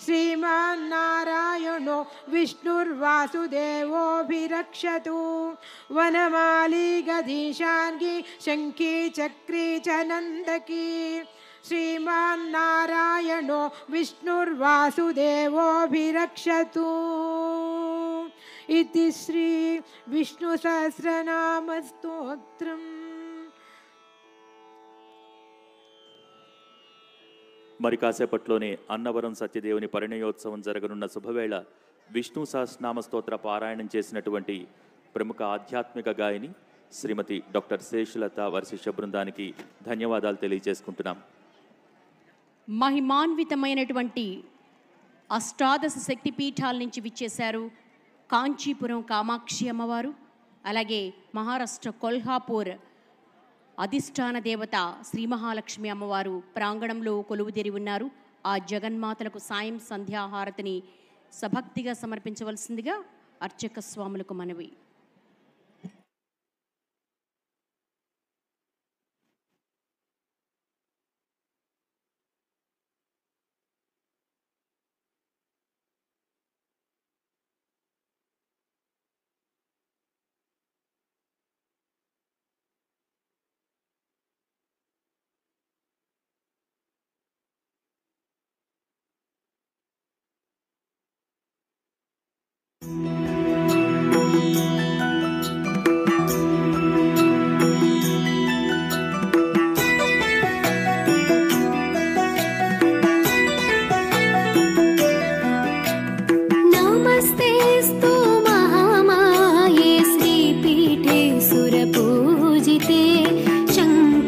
श्रीमान्नारायणो विष्णुर्वासुदेवोऽभिरक्षतु वनमाली गदीशार्गी शङ्खी चक्री च नन्दकी श्रीमान्नारायणो विष्णुर्वासुदेवोऽभिरक्षतु इति श्री विष्णुसहस्रनामस्तोत्रम् మరి కాసేపట్లోనే అన్నవరం సత్యదేవుని పరిణయోత్సవం జరగనున్న శుభవేళ విష్ణు సహస్రనామ స్తోత్ర పారాయణం చేసినటువంటి ప్రముఖ ఆధ్యాత్మిక గాయని శ్రీమతి డాక్టర్ శేషలత వర్షిష్య బృందానికి ధన్యవాదాలు తెలియజేసుకుంటున్నాం. మహిమాన్వితమైనటువంటి అష్టాదశ శక్తి పీఠాల నుంచి విచ్చేశారు కాంచీపురం కామాక్షి అమ్మవారు, అలాగే మహారాష్ట్ర కొల్హాపూర్ అధిష్టాన దేవత శ్రీ మహాలక్ష్మి అమ్మవారు ప్రాంగణంలో కొలువుదీరి ఉన్నారు. ఆ జగన్మాతలకు సాయం సంధ్యాహారతిని సభక్తిగా సమర్పించవలసిందిగా అర్చక స్వాములకు మనవి.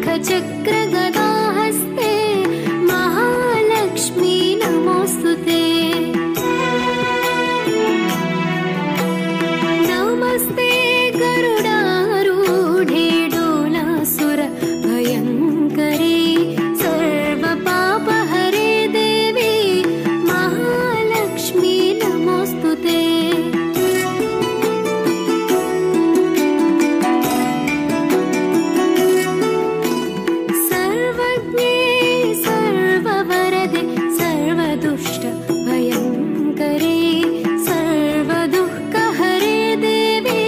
शङ्खचक्रगदाहस्ते महालक्ष्मी नमोऽस्तुते नमस्ते गरुडारूढे डोलासुर भयङ्करी सर्वपापहरे देवी महालक्ष्मी नमोऽस्तुते सर्वज्ञे सर्ववरदे सर्वदुष्ट भयङ्करे सर्वदुःखहरे देवी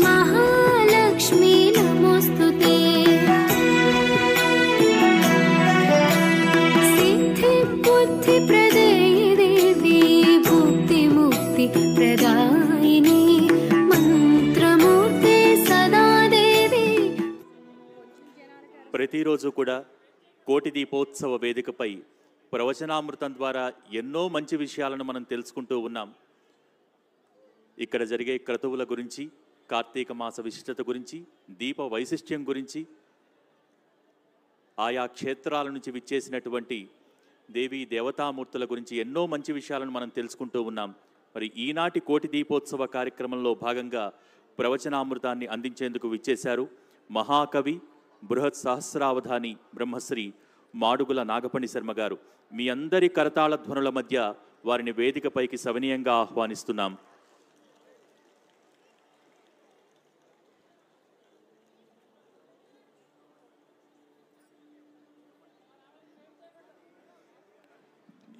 महालक्ष्मी नमोऽस्तुते सिद्धिबुद्धिप्रदे देवी भुक्तिमुक्तिप्रदायिनी మంత్రమూర్తి సదా దేవి. ప్రతిరోజు కూడా కోటి దీపోత్సవ వేదికపై ప్రవచనామృతం ద్వారా ఎన్నో మంచి విషయాలను మనం తెలుసుకుంటూ ఉన్నాం. ఇక్కడ జరిగే క్రతువుల గురించి, కార్తీక మాస విశిష్టత గురించి, దీప వైశిష్ట్యం గురించి, ఆయా క్షేత్రాల నుంచి విచ్చేసినటువంటి దేవీ దేవతామూర్తుల గురించి ఎన్నో మంచి విషయాలను మనం తెలుసుకుంటూ ఉన్నాం. మరి ఈనాటి కోటి దీపోత్సవ కార్యక్రమంలో భాగంగా ప్రవచనామృతాన్ని అందించేందుకు విచ్చేశారు మహాకవి, బృహత్ సహస్రావధాని బ్రహ్మశ్రీ మాడుగుల నాగపణి శర్మ గారు. మీ అందరి కరతాళ ధ్వనుల మధ్య వారిని వేదికపైకి సవినయంగా ఆహ్వానిస్తున్నాం.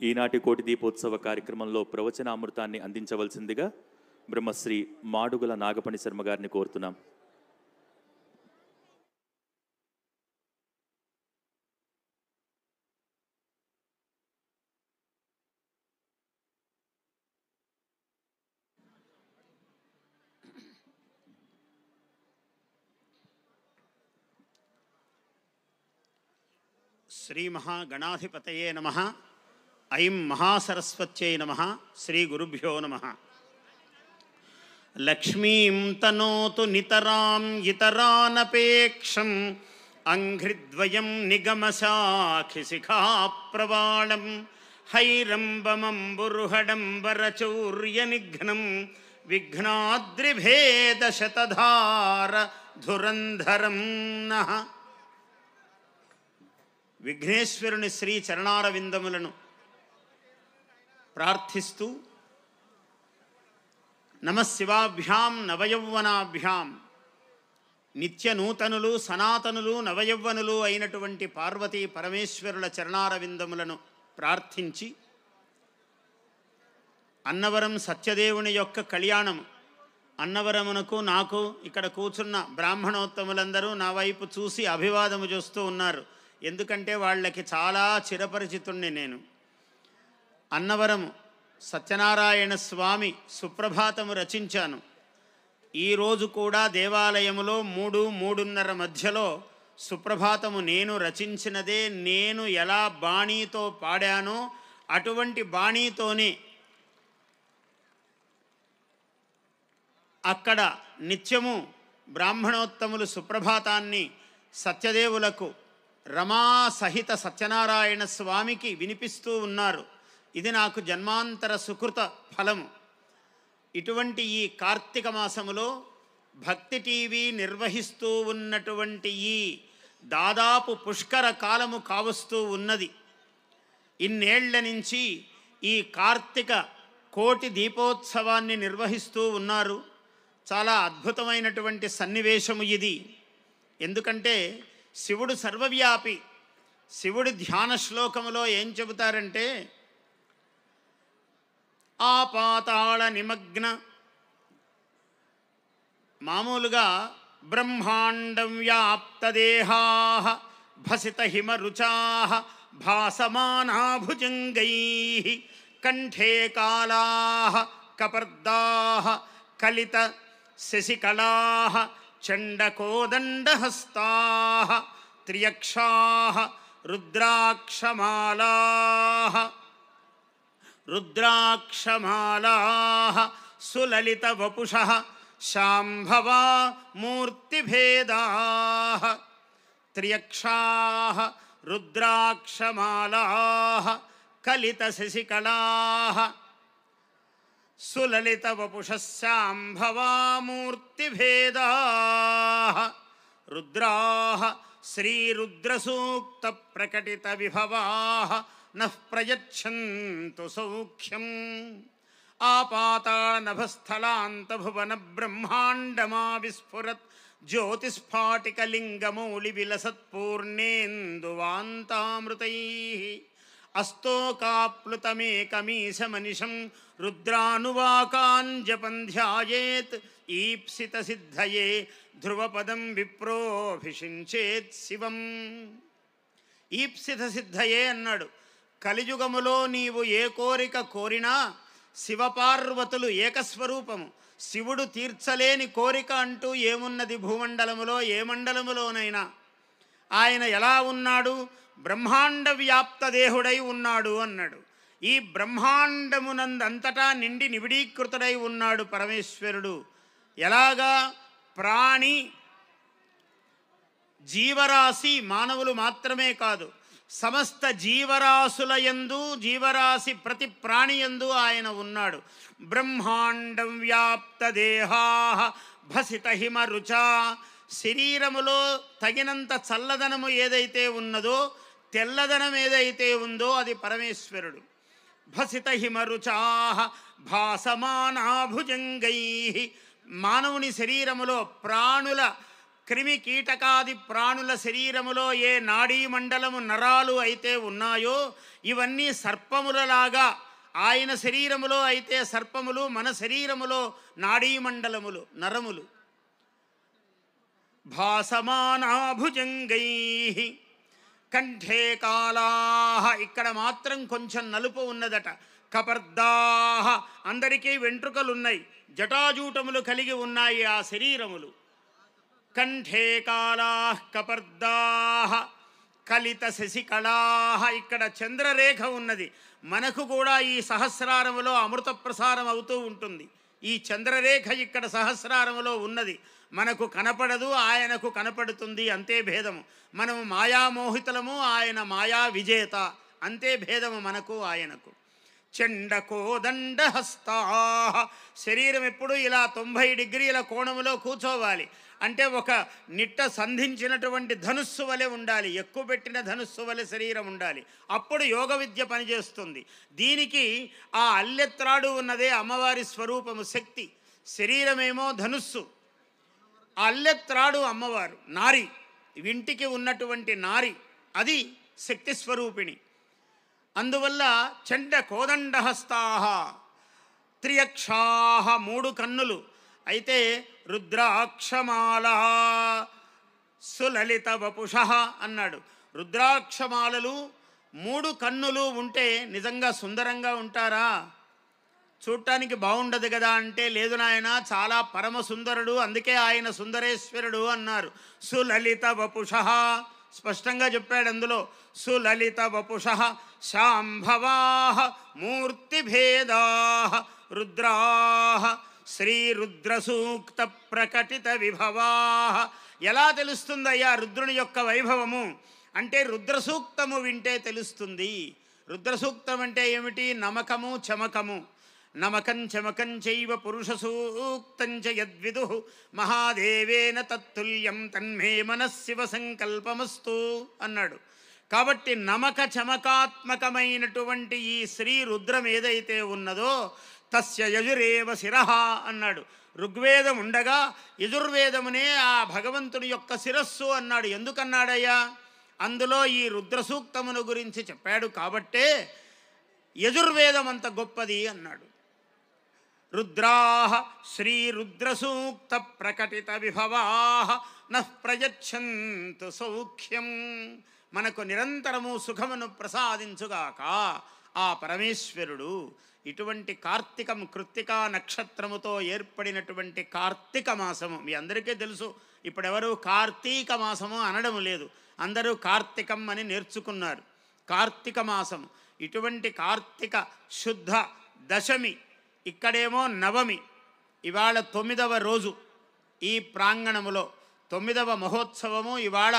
ఈనాటి కోటి దీపోత్సవ కార్యక్రమంలో ప్రవచనామృతాన్ని అందించవలసిందిగా బ్రహ్మశ్రీ మాడుగుల నాగపణి శర్మ గారిని కోరుతున్నాం. శ్రీ మహాగణాధిపతయే నమః. ఐం మహాసరస్వత్యై నమః. శ్రీ గురుభ్యో నమః. లక్ష్మీం తనోతు నితరాం ఇతరానపేక్షం అంఘ్రిద్వయం నిగమశాఖిశిఖాప్రవాళం హైరంబమంబురుహడంబరచౌర్యనిఘ్నం విఘ్నాద్రిభేదశతధార ధురంధరం నః. విఘ్నేశ్వరుని శ్రీ చరణారవిందములను ప్రార్థిస్తూ నమశివాభ్యాం నవయౌవనాభ్యాం నిత్యనూతనులు సనాతనులు నవయౌవనులు అయినటువంటి పార్వతీ పరమేశ్వరుల చరణారవిందములను ప్రార్థించి అన్నవరం సత్యదేవుని యొక్క కళ్యాణము, అన్నవరమునకు నాకు ఇక్కడ కూర్చున్న బ్రాహ్మణోత్తములందరూ నా వైపు చూసి అభివాదము చేస్తూ ఉన్నారు. ఎందుకంటే వాళ్ళకి చాలా చిరపరిచితుణ్ణి నేను. అన్నవరము సత్యనారాయణ స్వామి సుప్రభాతము రచించాను. ఈరోజు కూడా దేవాలయములో 3-3:30 మధ్యలో సుప్రభాతము నేను రచించినదే. నేను ఎలా బాణీతో పాడానో అటువంటి బాణీతోనే అక్కడ నిత్యము బ్రాహ్మణోత్తములు సుప్రభాతాన్ని సత్యదేవులకు రమా సహిత సత్యనారాయణ స్వామికి వినిపిస్తూ ఉన్నారు. ఇది నాకు జన్మాంతర సుకృత ఫలము. ఇటువంటి ఈ కార్తీక మాసములో భక్తి టీవీ నిర్వహిస్తూ ఉన్నటువంటి ఈ దాదాపు పుష్కర కాలము కావస్తూ ఉన్నది. ఇన్నేళ్ల నుంచి ఈ కార్తీక కోటి దీపోత్సవాన్ని నిర్వహిస్తూ ఉన్నారు. చాలా అద్భుతమైనటువంటి సన్నివేశము ఇది. ఎందుకంటే శివుడు సర్వవ్యాపి. శివుడి ధ్యాన శ్లోకములో ఏం చెబుతారంటే, ఆపాతాళ నిమగ్న, మామూలుగా బ్రహ్మాండం వ్యాప్తదేహా భసిత హిమరుచా భాసమానా భుజంగై కంఠే కాళా కపర్దా కలిత శశికళా చండకోదండహస్తా త్రియక్షా రుద్రాక్షమాలా సులలిత వపుషః శాంభవా మూర్తిభేదా త్రియక్షాః రుద్రాక్షమాలాః కలితశశికళాః సులలితవపుషస్యాంభవామూర్తిభేదాః రుద్రాః శ్రీరుద్రసూక్తప్రకటితవిభవాः నః ప్రయచ్చन्तు సౌఖ్యం ఆపాతాళనభస్థలాంతభువనబ్రహ్మాండమావిస్ఫురత్ జ్యోతిస్ఫాటికలింగమౌళివిలసత్పూర్ణేन्दुवान्तामृतैः अस्तोकाप्लुतमेकमीशमनिशं रुद्रानुवाकान् ध्यायेत् ईप्सितसिद्धये ध्रुवपदं विप्रोभिषिञ्चेत् శివం. ఈప్సిత సిద్ధయే అన్నాడు. కలియుగములో నీవు ఏ కోరిక కోరినా శివపార్వతులు ఏకస్వరూపము. శివుడు తీర్చలేని కోరిక అంటూ ఏమున్నది భూమండలములో? ఏ మండలములోనైనా ఆయన ఎలా ఉన్నాడు? బ్రహ్మాండ వ్యాప్త దేహుడై ఉన్నాడు అన్నాడు. ఈ బ్రహ్మాండమునందంతటా నిండి నివిడీకృతుడై ఉన్నాడు పరమేశ్వరుడు. ఎలాగా? ప్రాణి జీవరాశి, మానవులు మాత్రమే కాదు, సమస్త జీవరాశుల యందు, జీవరాశి ప్రతి ప్రాణి యందు ఆయన ఉన్నాడు. బ్రహ్మాండం వ్యాప్త దేహాః భసిత హిమరుచా. శరీరములో తగినంత చల్లదనము ఏదైతే ఉన్నదో, తెల్లదనం ఏదైతే ఉందో అది పరమేశ్వరుడు. భసిత హిమరుచాః భాసమానాభుజంగైః. మానవుని శరీరములో ప్రాణుల, క్రిమి కీటకాది ప్రాణుల శరీరములో ఏ నాడీ మండలము నరాలు అయితే ఉన్నాయో ఇవన్నీ సర్పములలాగా, ఆయన శరీరములో అయితే సర్పములు, మన శరీరములో నాడీ మండలములు, నరములు. భాసమానాభుజంగైః కంఠే కాళాః. ఇక్కడ మాత్రం కొంచెం నలుపు ఉన్నదట. కపర్దాః. అందరికీ వెంట్రుకలున్నాయి, జటాజూటములు కలిగి ఉన్నాయి ఆ శరీరములు. కంఠే కాళాః కపర్దాః కలిత శశికళాః. ఇక్కడ చంద్రరేఖ ఉన్నది. మనకు కూడా ఈ సహస్రారములో అమృత ప్రసారం అవుతూ ఉంటుంది. ఈ చంద్రరేఖ ఇక్కడ సహస్రారములో ఉన్నది. మనకు కనపడదు, ఆయనకు కనపడుతుంది, అంతే భేదము. మనము మాయామోహితులము, ఆయన మాయా విజేత, అంతే భేదము మనకు ఆయనకు. చండకోదండహస్తాః. శరీరం ఎప్పుడు ఇలా 90 డిగ్రీల కోణములో కూర్చోవాలి. అంటే ఒక నిట్ట సంధించినటువంటి ధనుస్సు వలె ఉండాలి, ఎక్కువ పెట్టిన ధనుస్సు వలె శరీరం ఉండాలి. అప్పుడు యోగ విద్య పనిచేస్తుంది. దీనికి ఆ అల్లెత్రాడు ఉన్నదే అమ్మవారి స్వరూపము, శక్తి. శరీరమేమో ధనుస్సు, ఆ అల్లెత్రాడు అమ్మవారు, నారి, ఇంటికి ఉన్నటువంటి నారి, అది శక్తి స్వరూపిణి. అందువల్ల చండ కోదండహస్తాః త్రియక్షాః. 3 కన్నులు. అయితే రుద్రాక్షమాల సులలిత వపుషః అన్నాడు. రుద్రాక్షమాలలు 3 కన్నులు ఉంటే నిజంగా సుందరంగా ఉంటారా? చూడటానికి బాగుండదు కదా అంటే, లేదు నాయన, చాలా పరమ సుందరుడు, అందుకే ఆయన సుందరేశ్వరుడు అన్నారు. సులలిత వపుషః స్పష్టంగా చెప్పాడు అందులో. సులలిత వపుషః శాంభవాః మూర్తిభేదాః రుద్రాః శ్రీరుద్రసూక్త ప్రకటిత విభవాః. ఎలా తెలుస్తుందయ్యా రుద్రుని యొక్క వైభవము అంటే, రుద్రసూక్తము వింటే తెలుస్తుంది. రుద్రసూక్తం అంటే ఏమిటి? నమకము, చమకము. నమకం చమకం చైవ పురుష సూక్తం చ యద్విదుః మహాదేవేన తత్తుల్యం తన్మే మనఃశివ సంకల్పమస్తు అన్నాడు. కాబట్టి నమక చమకాత్మకమైనటువంటి ఈ శ్రీ రుద్రం ఏదైతే ఉన్నదో తస్య యజురేవ శిరః అన్నాడు. ఋగ్వేదం ఉండగా యజుర్వేదమునే ఆ భగవంతుని యొక్క శిరస్సు అన్నాడు. ఎందుకన్నాడయ్యా? అందులో ఈ రుద్రసూక్తమును గురించి చెప్పాడు కాబట్టే యజుర్వేదం అంత గొప్పది అన్నాడు. రుద్రాః శ్రీరుద్రసూక్త ప్రకటిత విభవాః నః ప్రయచ్చन्तు సౌఖ్యం. మనకు నిరంతరము సుఖమును ప్రసాదించుగాక ఆ పరమేశ్వరుడు. ఇటువంటి కార్తీకం, కృత్తికా నక్షత్రముతో ఏర్పడినటువంటి కార్తీక మాసము మీ అందరికీ తెలుసు. ఇప్పుడెవరు కార్తీక మాసము అనడం లేదు, అందరూ కార్తీకం అని నేర్చుకున్నారు. కార్తీక మాసము, ఇటువంటి కార్తీక శుద్ధ దశమి, ఇక్కడేమో నవమి, ఇవాళ 9వ రోజు. ఈ ప్రాంగణములో 9వ మహోత్సవము. ఇవాళ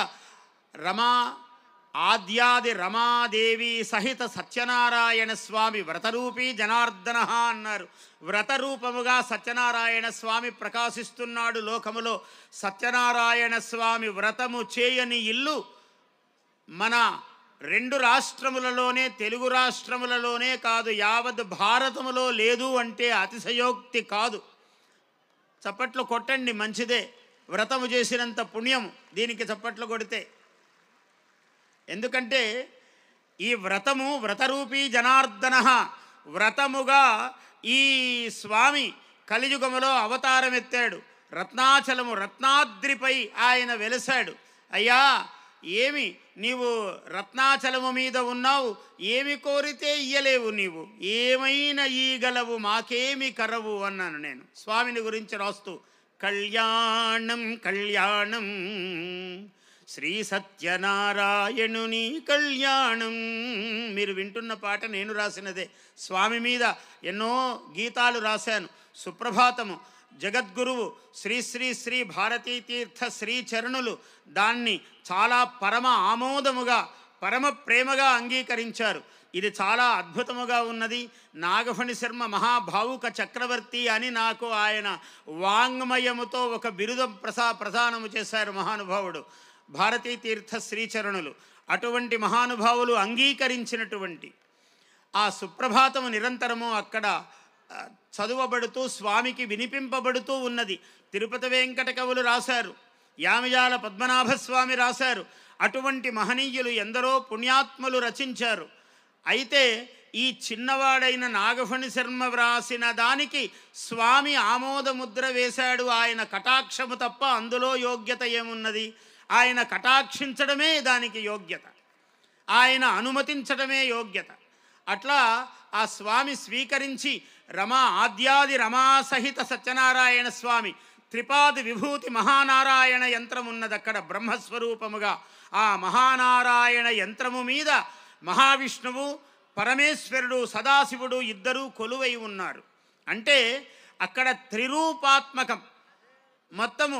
రమా ఆద్యాది రమాదేవి సహిత సత్యనారాయణ స్వామి వ్రతరూపీ జనార్దన అన్నారు. వ్రతరూపముగా సత్యనారాయణ స్వామి ప్రకాశిస్తున్నాడు లోకములో. సత్యనారాయణ స్వామి వ్రతము చేయని ఇల్లు మన 2 రాష్ట్రములలోనే, తెలుగు రాష్ట్రములలోనే కాదు, యావత్ భారతములో లేదు అంటే అతిశయోక్తి కాదు. చప్పట్లు కొట్టండి, మంచిదే. వ్రతము చేసినంత పుణ్యము దీనికి చప్పట్లు కొడితే. ఎందుకంటే ఈ వ్రతము వ్రతరూపీ జనార్దన, వ్రతముగా ఈ స్వామి కలియుగములో అవతారం ఎత్తాడు. రత్నాచలము రత్నాద్రిపై ఆయన వెలిశాడు. అయ్యా, ఏమి నీవు రత్నాచలము మీద ఉన్నావు, ఏమి కోరితే ఇయ్యలేవు, నీవు ఏమైనా ఈగలవు, మాకేమి కరవు అన్నాను నేను స్వామిని గురించి రాస్తూ. కళ్యాణం కళ్యాణం శ్రీ సత్యనారాయణుని కళ్యాణం. మీరు వింటున్న పాట నేను రాసినదే. స్వామి మీద ఎన్నో గీతాలు రాశాను. సుప్రభాతము జగద్గురువు శ్రీ శ్రీ శ్రీ భారతీ తీర్థ శ్రీచరణులు దాన్ని చాలా పరమ ఆమోదముగా, పరమ ప్రేమగా అంగీకరించారు. ఇది చాలా అద్భుతముగా ఉన్నది. నాగఫణి శర్మ మహాభావుక చక్రవర్తి అని నాకు ఆయన వాంగ్మయముతో ఒక బిరుదం ప్రదానము చేశారు మహానుభావుడు భారతీ తీర్థ శ్రీచరణులు. అటువంటి మహానుభావులు అంగీకరించినటువంటి ఆ సుప్రభాతము నిరంతరము అక్కడ చదువబడుతూ స్వామికి వినిపింపబడుతూ ఉన్నది. తిరుపతి వెంకట కవులు రాశారు, యామయాల పద్మనాభస్వామి రాశారు. అటువంటి మహనీయులు ఎందరో పుణ్యాత్ములు రచించారు. అయితే ఈ చిన్నవాడైన నాగఫణి శర్మ వ్రాసిన దానికి స్వామి ఆమోదముద్ర వేశాడు. ఆయన కటాక్షము తప్ప అందులో యోగ్యత ఏమున్నది? ఆయన కటాక్షించడమే దానికి యోగ్యత, ఆయన అనుమతించడమే యోగ్యత. అట్లా ఆ స్వామి స్వీకరించి రమా ఆద్యాది రమాసహిత సత్యనారాయణ స్వామి త్రిపాది విభూతి మహానారాయణ యంత్రం ఉన్నది అక్కడ బ్రహ్మస్వరూపముగా. ఆ మహానారాయణ యంత్రము మీద మహావిష్ణువు, పరమేశ్వరుడు, సదాశివుడు ఇద్దరూ కొలువై ఉన్నారు. అంటే అక్కడ త్రిరూపాత్మకం. మొత్తము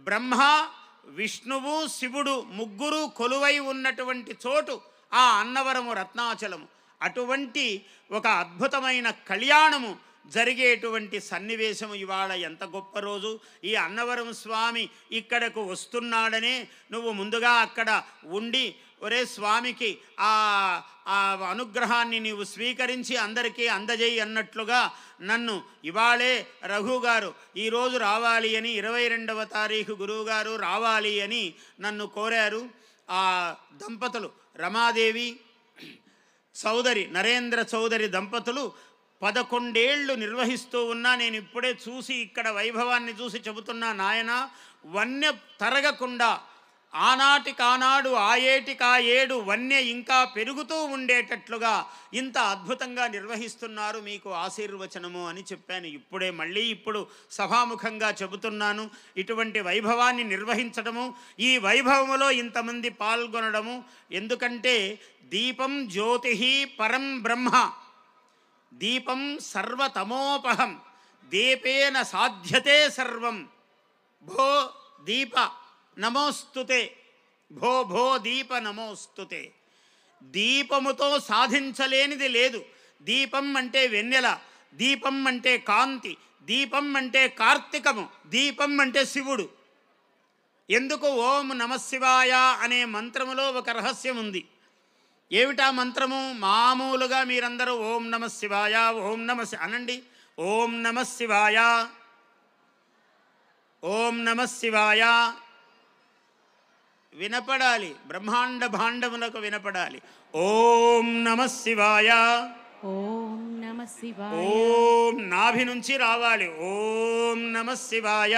బ్రహ్మ, విష్ణువు, శివుడు ముగ్గురు కొలువై ఉన్నటువంటి చోటు ఆ అన్నవరము రత్నాచలము. అటువంటి ఒక అద్భుతమైన కళ్యాణము జరిగేటువంటి సన్నివేశము ఇవాళ ఎంత గొప్ప రోజు. ఈ అన్నవరం స్వామి ఇక్కడకు వస్తున్నాడనే నువ్వు ముందుగా అక్కడ ఉండి, ఒరే స్వామికి ఆ అనుగ్రహాన్ని నీవు స్వీకరించి అందరికీ అందజేయి అన్నట్లుగా నన్ను ఇవాళే రఘు గారు ఈరోజు రావాలి అని 22వ తారీఖు గురువుగారు రావాలి అని నన్ను కోరారు. ఆ దంపతులు రమాదేవి చౌదరి, నరేంద్ర చౌదరి దంపతులు 11 ఏళ్ళు నిర్వహిస్తూ ఉన్నా. నేను ఇప్పుడే చూసి ఇక్కడ వైభవాన్ని చూసి చెబుతున్నా, నాయన వన్య తరగకుండా ఆనాటికానాడు ఆ ఏటికా ఏడు వన్య ఇంకా పెరుగుతూ ఉండేటట్లుగా ఇంత అద్భుతంగా నిర్వహిస్తున్నారు, మీకు ఆశీర్వచనము అని చెప్పాను. ఇప్పుడే మళ్ళీ ఇప్పుడు సభాముఖంగా చెబుతున్నాను. ఇటువంటి వైభవాన్ని నిర్వహించడము, ఈ వైభవములో ఇంతమంది పాల్గొనడము. ఎందుకంటే దీపం జ్యోతి పరం బ్రహ్మ, దీపం సర్వతమోపహం, దీపేన సాధ్యతే సర్వం. భో దీప నమోస్తుతే, భో భో దీప నమోస్తుతే. దీపముతో సాధించలేనిది లేదు. దీపం అంటే వెన్నెల, దీపం అంటే కాంతి, దీపం అంటే కార్తీకము, దీపం అంటే శివుడు. ఎందుకు ఓం నమశివాయ అనే మంత్రములో ఒక రహస్యం ఉంది. ఏమిటా మంత్రము? మామూలుగా మీరందరూ ఓం నమశివాయ, ఓం అనండి. ఓం నమశివాయ, ఓం నమశివాయ వినపడాలి, బ్రహ్మాండ భాండములకు వినపడాలి. ఓం నమశివాయ, ఓం నమశివాయ, ఓం నాభి నుంచి రావాలి. ఓం నమశివాయ,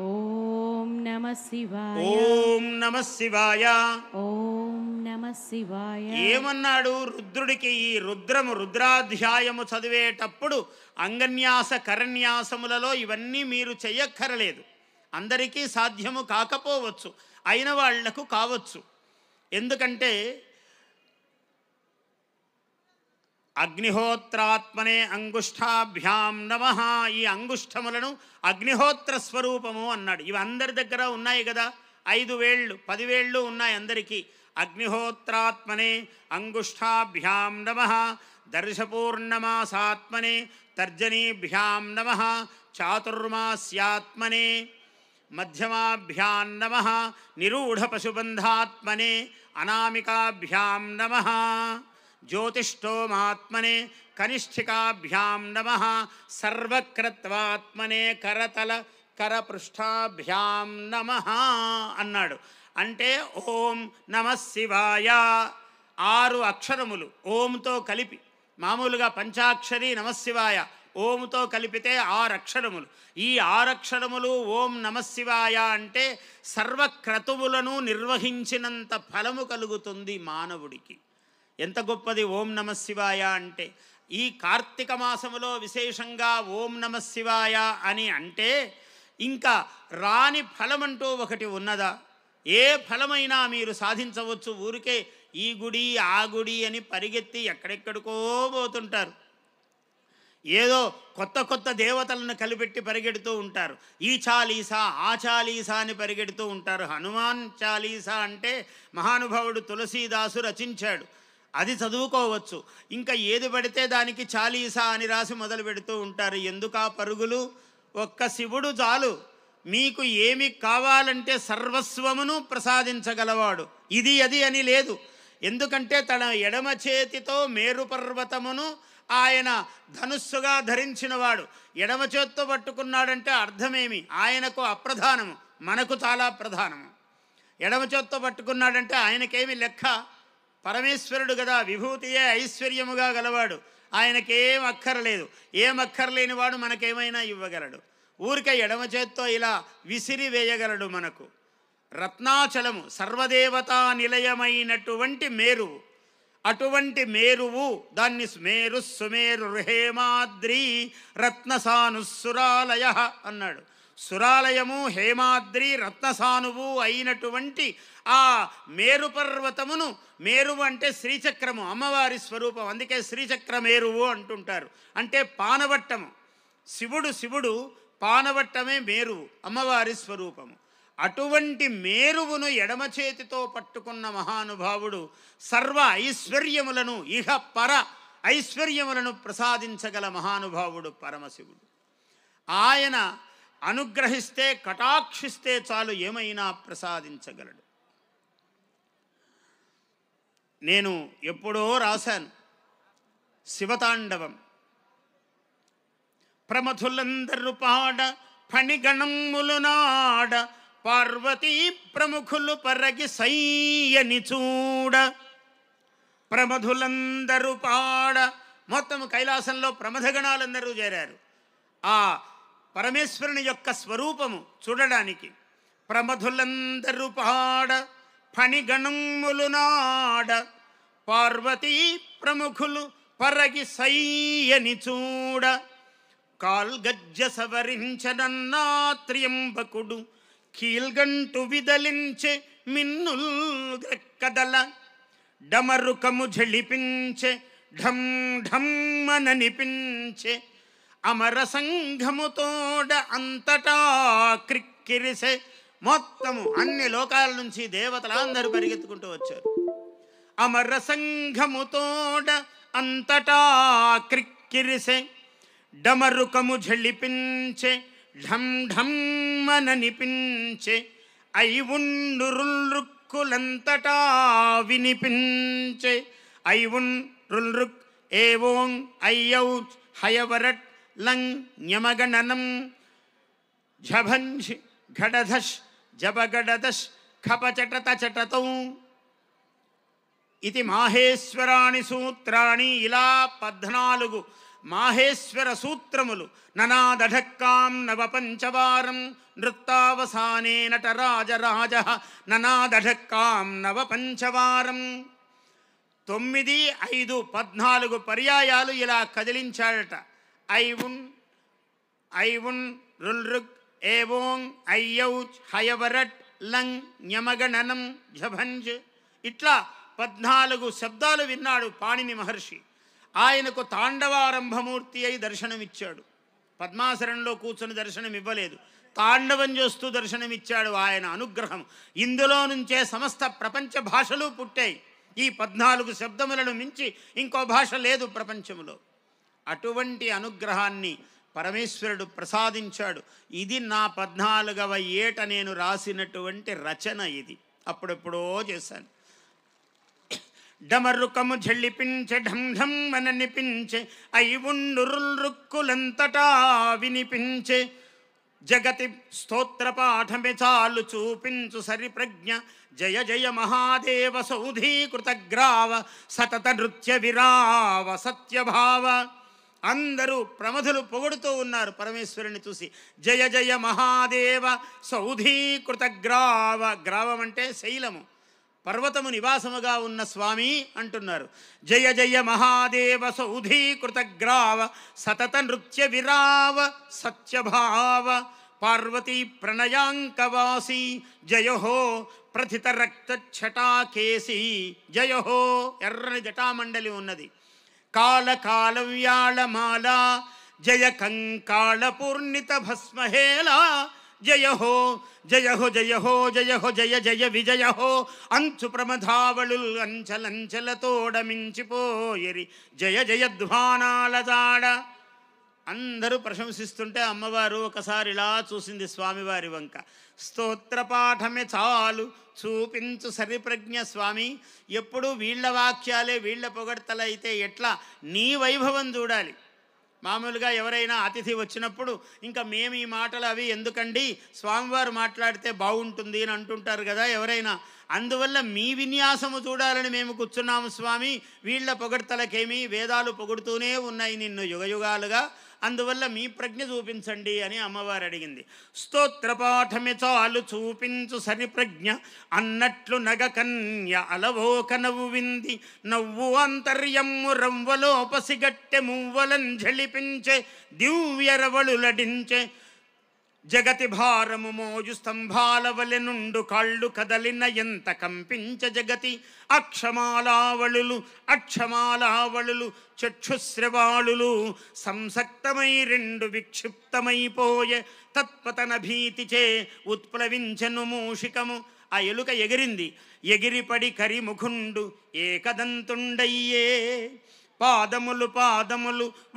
ఓం నమశివాయ, ఓం నమశివాయ, ఓం నమశివాయ. ఏమన్నాడు రుద్రుడికి? ఈ రుద్రము రుద్రాధ్యాయము చదివేటప్పుడు అంగన్యాస కరన్యాసములలో ఇవన్నీ మీరు చెయ్యక్కరలేదు. అందరికీ సాధ్యము కాకపోవచ్చు, అయిన వాళ్లకు కావచ్చు. ఎందుకంటే అగ్నిహోత్రాత్మనే అంగుష్టాభ్యాం నమః, ఈ అంగుష్టములను అగ్నిహోత్ర స్వరూపము అన్నాడు. ఇవి అందరి దగ్గర ఉన్నాయి కదా, 5 వేళ్ళు 10 వేళ్ళు ఉన్నాయి అందరికీ. అగ్నిహోత్రాత్మనే అంగుష్ఠాభ్యాం నమః, దర్శపూర్ణమాసాత్మనే తర్జనీభ్యాం నమః, చాతుర్మాస్యాత్మనే మధ్యమాభ్యాం నమః, నిరూఢపశుబంధాత్మనే అనామికాభ్యాం నమః, జ్యోతిష్ఠోమాత్మనే కనిష్ఠికాభ్యాం నమః, సర్వక్రత్వాత్మనే కరపృష్ఠాభ్యాం నమః అన్నాడు. అంటే ఓం నమః శివాయ 6 అక్షరములు ఓంతో కలిపి, మామూలుగా పంచాక్షరి నమఃశివాయ ఓంతో కలిపితే 6 అక్షరములు. ఈ 6 అక్షరములు ఓం నమఃశివాయ అంటే సర్వక్రతువులను నిర్వహించినంత ఫలము కలుగుతుంది మానవుడికి. ఎంత గొప్పది ఓం నమఃశివాయ అంటే. ఈ కార్తీక మాసములో విశేషంగా ఓం నమఃశివాయ అని అంటే ఇంకా రాని ఫలమంటూ ఒకటి ఉన్నదా? ఏ ఫలమైనా మీరు సాధించవచ్చు. ఊరికే ఈ గుడి ఆ గుడి అని పరిగెత్తి ఎక్కడెక్కడికో పోతుంటారు. ఏదో కొత్త కొత్త దేవతలను కలిపెట్టి పరిగెడుతూ ఉంటారు. ఈ చాలీసా ఆ చాలీసా అని పరిగెడుతూ ఉంటారు. హనుమాన్ చాలీసా అంటే మహానుభావుడు తులసీదాసు రచించాడు, అది చదువుకోవచ్చు. ఇంకా ఏది పడితే దానికి చాలీసా అని రాసి మొదలు పెడుతూ ఉంటారు. ఎందుకా పరుగులు? ఒక్క శివుడు చాలు. మీకు ఏమి కావాలంటే సర్వస్వమును ప్రసాదించగలవాడు. ఇది అది అని లేదు. ఎందుకంటే తన ఎడమ చేతితో మేరు పర్వతమును ఆయన ధనుస్సుగా ధరించినవాడు. ఎడమ చేత్తో పట్టుకున్నాడంటే అర్థమేమి? ఆయనకు అప్రధానము, మనకు చాలా ప్రధానము. ఎడమ చేత్తో పట్టుకున్నాడంటే ఆయనకేమి లెక్క? పరమేశ్వరుడు కదా, విభూతియే ఐశ్వర్యముగా గలవాడు. ఆయనకేం అక్కర్లేదు. ఏం అక్కర్లేని వాడు మనకేమైనా ఇవ్వగలడు. ఊరికే ఎడమ చేత్తో ఇలా విసిరి వేయగలడు మనకు. రత్నాచలము సర్వదేవతా నిలయమైనటువంటి మేరువు. అటువంటి మేరువు, దాన్ని మేరు సుమేరు హేమాద్రి రత్నసానుసురాలయ అన్నాడు. సురాలయము, హేమాద్రి, రత్నసానువు అయినటువంటి ఆ మేరు పర్వతమును, మేరువు అంటే శ్రీచక్రము, అమ్మవారి స్వరూపం. అందుకే శ్రీచక్ర మేరువు అంటుంటారు. అంటే పానవట్టము. శివుడు పానవట్టమే మేరువు, అమ్మవారి స్వరూపము. అటువంటి మేరువును ఎడమ చేతితో పట్టుకున్న మహానుభావుడు సర్వ ఐశ్వర్యములను, ఇహ పర ఐశ్వర్యములను ప్రసాదించగల మహానుభావుడు పరమశివుడు. ఆయన అనుగ్రహిస్తే, కటాక్షిస్తే చాలు, ఏమైనా ప్రసాదించగలడు. నేను ఎప్పుడో రాశాను శివతాండవం. ప్రమథులందరు పాడ ఫణిగణములు నాడ, పార్వతీ ప్రముఖులు పరగి సయ్యని చూడ. ప్రమథులందరూ పాడ, మొత్తం కైలాసంలో ప్రమథగణాలందరూ చేరారు ఆ పరమేశ్వరుని యొక్క స్వరూపము చూడడానికి. ప్రమథులందరూ పాడ ఫణిగణములు నాడ, పార్వతీ ప్రముఖులు పరగి సయ్యని చూడ. కాల్గజ్జ సవరించనన్నాత్రియంబకుడు, కీల్గంటు విదలించే మిన్నుల్ గ్రెక్కదల. డమరుకము ఝళిపించే ఢం ఢమ్మననిపించే, అమర సంఘముతోడ అంతటా క్రిక్కిరిసే. మొత్తము అన్ని లోకాల నుంచి దేవతలందరూ పరిగెత్తుకుంటూ వచ్చారు. అమర సంఘముతోడ అంతటా క్రిక్కిరిసే, డమరుకము ఝళిపించే ఢం ఢమ్మననిపించే. ఐవుండురుల్రుక్కులంతటా వినిపించే. ఐవున్ రుల్రుక్ ఏవోం అయ్యౌ హయవరట్ లంగ్ న్యమగణనం. ఝభంఝి ఘడధష్ జబగడదష్ ఖపచటతచటతౌ. ఇది మాహేశ్వరాణి సూత్రాణి. ఇలా 14 మాహేశ్వర సూత్రములు. ననాదఢక్కాం నవపంచవారం నృత్తావసానే నటరాజరాజ. ననాదఢక్కాం నవపంచవారం. 9, 5, 14 పర్యాయాలు ఇలా కదిలించాడట. ఐవున్ ఐవున్ రుల్రుక్ ఏవోం అయ్యౌచ్ హయవరట్ లంగ్ న్యమగణనం ఝభంజ్. ఇట్లా 14 శబ్దాలు విన్నాడు పాణిని మహర్షి. ఆయనకు తాండవారంభమూర్తి అయి దర్శనమిచ్చాడు. పద్మాసనంలో కూర్చొని దర్శనం ఇవ్వలేదు, తాండవం చేస్తూ దర్శనమిచ్చాడు ఆయన అనుగ్రహం. ఇందులో నుంచే సమస్త ప్రపంచ భాషలు పుట్టాయి. ఈ 14 శబ్దములను మించి ఇంకో భాష లేదు ప్రపంచంలో. అటువంటి అనుగ్రహాన్ని పరమేశ్వరుడు ప్రసాదించాడు. ఇది నా 14వ ఏట నేను రాసినటువంటి రచన. ఇది అప్పుడెప్పుడో చేశాను. డమరుకము జల్లిపించే ఢం ఢం మననిపించే ఐవుండురుక్కులంతటా వినిపించే జగతి స్తోత్ర పాఠమే చాలు చూపించు సరిప్రజ్ఞ జయ జయ మహాదేవ సౌధీకృత గ్రావ సతత నృత్య విరావ సత్యభావ. అందరూ ప్రమథులు పొగుడుతూ ఉన్నారు పరమేశ్వరుని చూసి. జయ జయ మహాదేవ సౌధీకృత గ్రావ. గ్రావం అంటే శైలము, పర్వతము నివాసముగా ఉన్న స్వామి అంటున్నారు. జయ జయ మహాదేవ సౌధీకృత గ్రావ సతత నృత్య విరావ సత్యభావ పార్వతీ ప్రణయాంకవాసి జయహో ప్రథిత రక్త ఛటాకేసి. జయహో ఎర్రని జటామండలి ఉన్నది. కాల కాల వ్యాళమాల జయ కంకాళ పూర్ణిత భస్మహేళ. జయ హో జయ హో జయ హో జయ హో జయ జయ విజయ హో. అంచు ప్రమధావళుల్ అంచలంచలతోడమించిపోయరి జయ జయధ్వానాల జాడ. అందరూ ప్రశంసిస్తుంటే అమ్మవారు ఒకసారి ఇలా చూసింది స్వామివారి వంక. స్తోత్ర పాఠమే చాలు చూపించు సరిప్రజ్ఞ. స్వామి ఎప్పుడు వీళ్ళ వాక్యాలే వీళ్ళ పొగడ్తలైతే ఎట్లా? నీ వైభవం చూడాలి. మామూలుగా ఎవరైనా అతిథి వచ్చినప్పుడు ఇంకా మేము ఈ మాటలు అవి ఎందుకండి, స్వామివారు మాట్లాడితే బాగుంటుంది అని అంటుంటారు కదా ఎవరైనా. అందువల్ల మీ విన్యాసము చూడాలని మేము కూర్చున్నాము స్వామి. వీళ్ళ పొగడ్తలకేమి, వేదాలు పొగుడుతూనే ఉన్నాయి నిన్ను యుగయుగాలుగా. అందువల్ల మీ ప్రజ్ఞ చూపించండి అని అమ్మవారు అడిగింది. స్తోత్రపాఠమే చాలు చూపించు సరిప్రజ్ఞ అన్నట్లు నగ కన్య అలవోక నవ్వింది. నవ్వు అంతర్యమ్ము రవ్వలో పసిగట్టె మువ్వలం జళిపించే దివ్యరవళులడించే. జగతి భారము మోజు స్తంభాల వలె నుండు కాళ్ళు కదలిన ఎంత కంపించ జగతి. అక్షమాలావళులు చక్షుశ్రవాళులు సంసక్తమై రెండు విక్షిప్తమైపోయే. తత్పతన భీతిచే ఉత్ప్లవించెను మూషికము. ఆ ఎలుక ఎగిరింది. ఎగిరిపడి కరిముఖుండు ఏకదంతుండయ్యే. పాదములు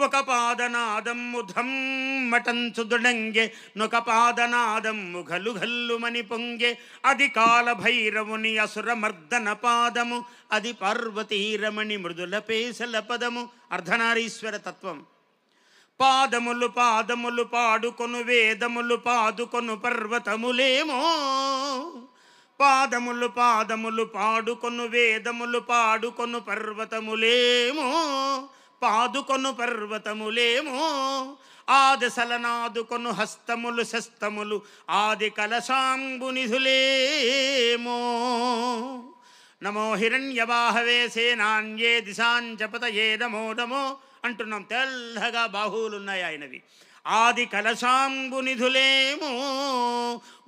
ఒక పాదనాదమ్ము ధమ్మటంచుదుడంగే. నొక పాదనాదమ్ము గల్లుమని పొంగే. అది కాలభైరవుని అసురమర్దన పాదము. అది పార్వతీరమణి మృదుల పేసల పదము. అర్ధనారీశ్వర తత్వం. పాదములు పాడుకొను వేదములు పాదుకొను పర్వతములేమో. పాదములు పాడుకొను వేదములు పాడుకొను పర్వతములేమో. పాదుకొను పర్వతములేమో. ఆదశలనాదుకొను హస్తములు శస్తములు ఆది కలశాంబునిధులేమో. నమో హిరణ్యబాహవే సేనాన్యే దిశాంచపతయే నమో నమో అంటున్నాం. తెల్లగా బాహువులున్నాయి ఆయనవి. ఆది కలశాంబునిధులేమో.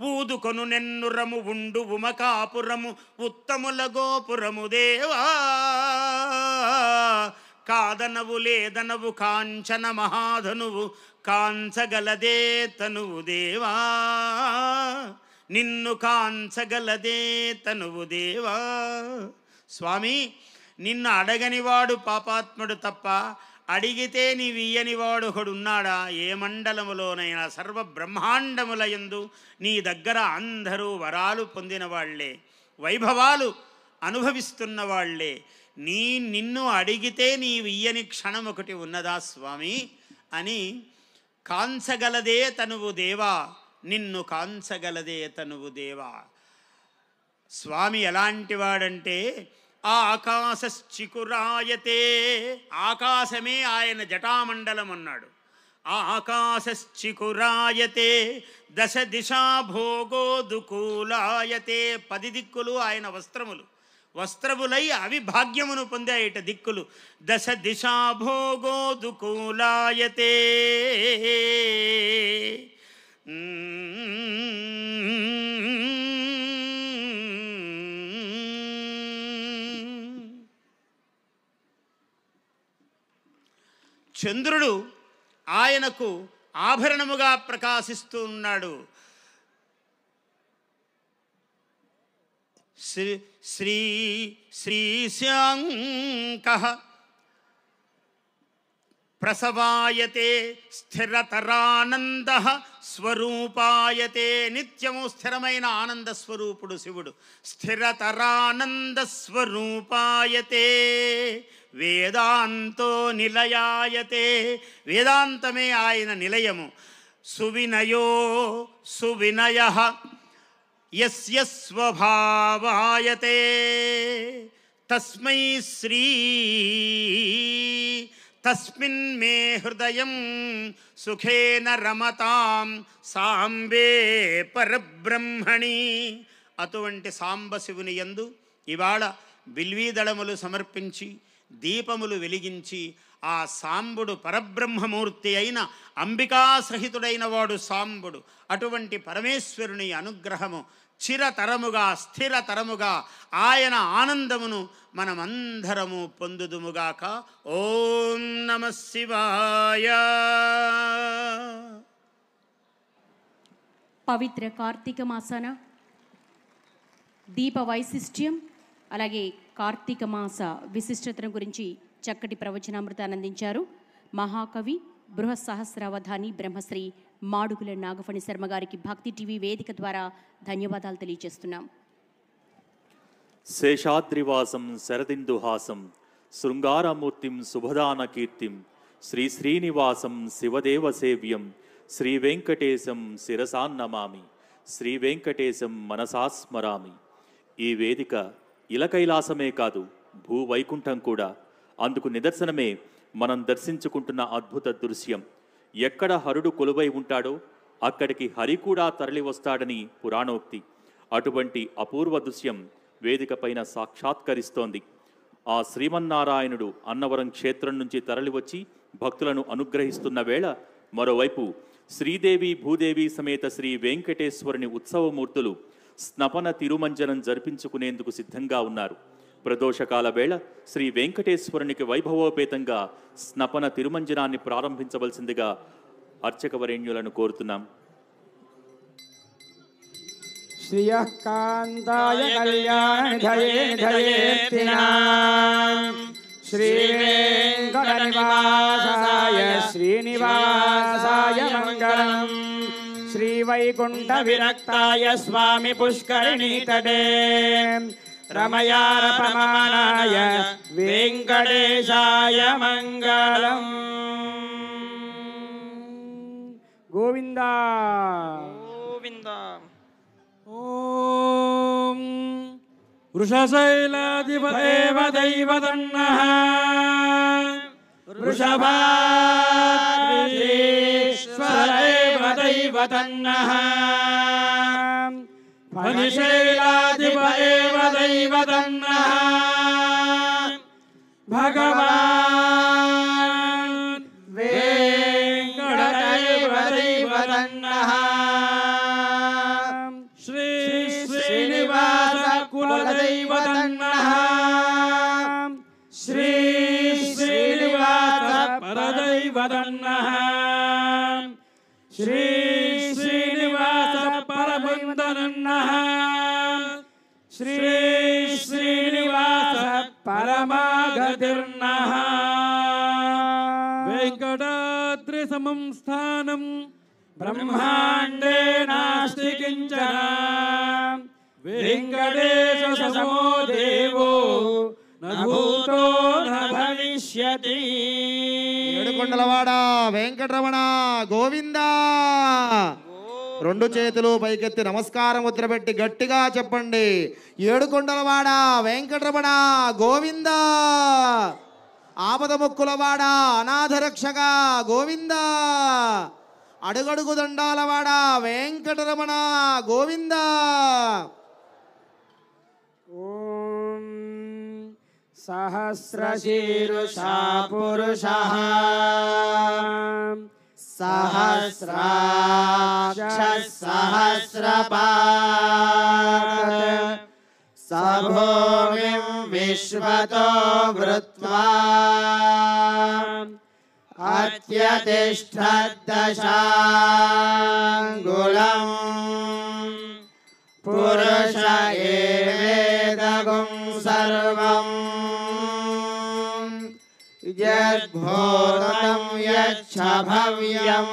ఊదుకొను నెన్నురము ఉండు ఉమకాపురము ఉత్తముల గోపురము దేవా. కాదనవు లేదనవు కాంచన మహాధనువు కాంచగలదే తనువు దేవా. నిన్ను కాంచగలదే తనువు దేవా. స్వామి నిన్ను అడగనివాడు పాపాత్ముడు తప్ప అడిగితే నీవియ్యనివాడు ఒకడున్నాడా? ఏ మండలములోనైనా సర్వ బ్రహ్మాండముల యందు నీ దగ్గర అందరూ వరాలు పొందిన వాళ్లే, వైభవాలు అనుభవిస్తున్న వాళ్లే. నిన్ను అడిగితే నీవియ్యని క్షణం ఒకటి ఉన్నదా స్వామి అని. కాంచగలదే తనువు దేవా, నిన్ను కాంచగలదే తనువు దేవా. స్వామి ఎలాంటి వాడంటే ఆకాశశ్చికురాయతే. ఆకాశమే ఆయన జటామండలం అన్నాడు. ఆకాశశ్చికురాయతే దశ దిశా భోగోదుకూలాయతే. 10 దిక్కులు ఆయన వస్త్రములై అవి భాగ్యమును పొందాయిట దిక్కులు. దశ దిశా భోగోదుకూలాయతే. చంద్రుడు ఆయనకు ఆభరణముగా ప్రకాశిస్తూ ఉన్నాడు. శ్రీశాంకః ప్రసవాయతే స్థిరతరానందః స్వరూపాయతే. నిత్యము స్థిరమైన ఆనంద స్వరూపుడు శివుడు. స్థిరతరానంద స్వరూపాయతే వేదాంతో నిలయాయతే. వేదాంతమే ఆయన నిలయము. సువినయో సువినయః యస్య స్వభావాయతే తస్మై శ్రీ తస్మిన్ మే హృదయం సుఖేన రమతాం సాంబే పరబ్రహ్మణి. అటువంటి సాంబశివుని యందు ఇవాళ బిల్వీదళములు సమర్పించి దీపములు వెలిగించి ఆ సాంబుడు పరబ్రహ్మమూర్తి అయిన అంబికా సహితుడైన వాడు సాంబుడు. అటువంటి పరమేశ్వరుని అనుగ్రహము చిరతరముగా స్థిరతరముగా ఆయన ఆనందమును మనమందరము పొందుదుముగాక. ఓం నమః శివాయ. పవిత్ర కార్తీక మాసాన దీప వైశిష్ట్యం అలాగే కార్తీక మాస విశిష్టతను గురించి చక్కటి ప్రవచనామృతాన్ని అందించారు మహాకవి బృహసహస్రావధాని బ్రహ్మశ్రీ మాడుగుల నాగఫణి శర్మ గారికి భక్తి టీవీ వేదిక ద్వారా ధన్యవాదాలు తెలియజేస్తున్నాం. శేషాద్రివాసం శరదిందుహాసం శృంగారమూర్తిం శుభదాన కీర్తిం శ్రీ శ్రీనివాసం శివదేవ సేవ్యం శ్రీ వెంకటేశం శిరసాన్నమామి శ్రీ వెంకటేశం మనసా స్మరామి. ఈ వేదిక ఇలకైలాసమే కాదు భూవైకుంఠం కూడా. అందుకు నిదర్శనమే మనం దర్శించుకుంటున్న అద్భుత దృశ్యం. ఎక్కడ హరుడు కొలువై ఉంటాడో అక్కడికి హరి కూడా తరలి వస్తాడని పురాణోక్తి. అటువంటి అపూర్వ దృశ్యం వేదిక పైన సాక్షాత్కరిస్తోంది. ఆ శ్రీమన్నారాయణుడు అన్నవరం క్షేత్రం నుంచి తరలివచ్చి భక్తులను అనుగ్రహిస్తున్న వేళ మరోవైపు శ్రీదేవి భూదేవి సమేత శ్రీ వెంకటేశ్వరుని ఉత్సవమూర్తులు స్నపన తిరుమంజనం జరిపించుకునేందుకు సిద్ధంగా ఉన్నారు. ప్రదోషకాల వేళ శ్రీ వెంకటేశ్వరునికి వైభవోపేతంగా స్నపన తిరుమంజనాన్ని ప్రారంభించవలసిందిగా అర్చకవరేణ్యులను కోరుతున్నాం. శ్రియః కాంతాయ కళ్యాణనిధయే నిధయేర్తినాం శ్రీవేంకటనివాసాయ శ్రీనివాసాయ మంగళం. శ్రీవైకుంఠ విరక్తాయ స్వామి పుష్కరిణీతటే రమయారపమానాయ వెంకటేశాయ మంగళం. గోవిందా గోవిందా. ఓం వృషశైలాధిపదేవ దైవతన్నః వృషభాద్రీశ్వరేవ దైవతన్నః ఫణిశైలాధిపదేవ దైవతన్నః భగవాన్ వెంకటేవ దైవతన్నః శ్రీ శ్రీనివాస కులదైవతన్నః శ్రీ శ్రీనివాస పరదైవతన్నః శ్రీ శ్రీనివాస పరమందనన్నః శ్రీ శ్రీనివాస పరమాగతిర్నః. వెంకటాద్రి సమం స్థానం బ్రహ్మాండే నాస్తి కించన వెంకటేశ సమో దేవో న భూతో న భవిష్యతి. ఏడుకొండలవాడ వెంకటరమణ గోవిందా. రెండు చేతులు పైకెత్తి నమస్కారం ముద్రపెట్టి గట్టిగా చెప్పండి. ఏడుకొండలవాడ వెంకటరమణ గోవిందా. ఆపద ముక్కులవాడ అనాథరక్షక గోవిందా. అడుగడుగు దండాలవాడ వెంకటరమణ గోవిందా. ఓం సహస్రశీర్షా పురుషః సహస్రాక్ష సహస్రపాత్ సభూమిం విశ్వతో వృత్వా अत्यतिष्ठद्दशाङ्गुलम् पुरुष एवेदगुं सर्वम् यद्भूतं यच्छ भव्यम्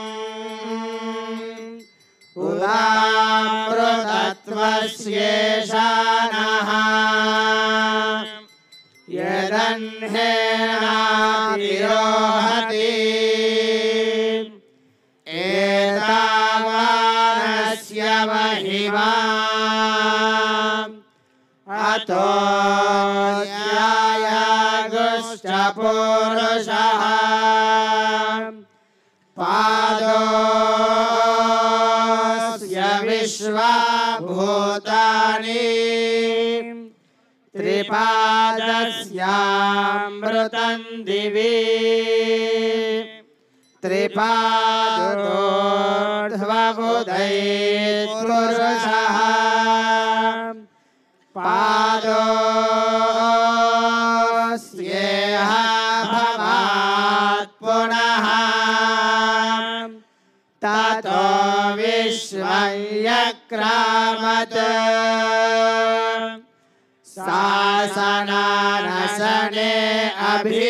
उदामृतत्वस्येषानः यदह्नेनातिरोहति एतावानस्य महिमा अतो ध्यायागुश्च पुरुषः पादोऽस्य विश्वभूतानि त्रिपादस्यामृतं दिवि त्रिपादोर्ध्वबुधैर्पुरुषः पादोऽस्येह भवात् पुनः ततो विश्वं यक्रामत् शासनानशने अभि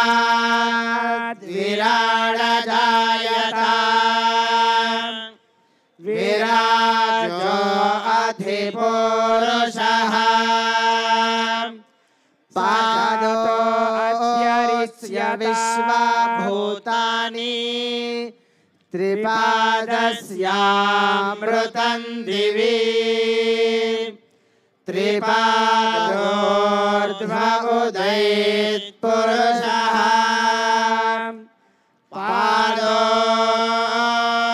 तस्माद् विराडजायत विराजो अधिपुरुषः पादोऽस्य विश्वभूतानि त्रिपादस्यामृतं दिवि त्रिपादोर्ध्वबुधैर्पुरुषः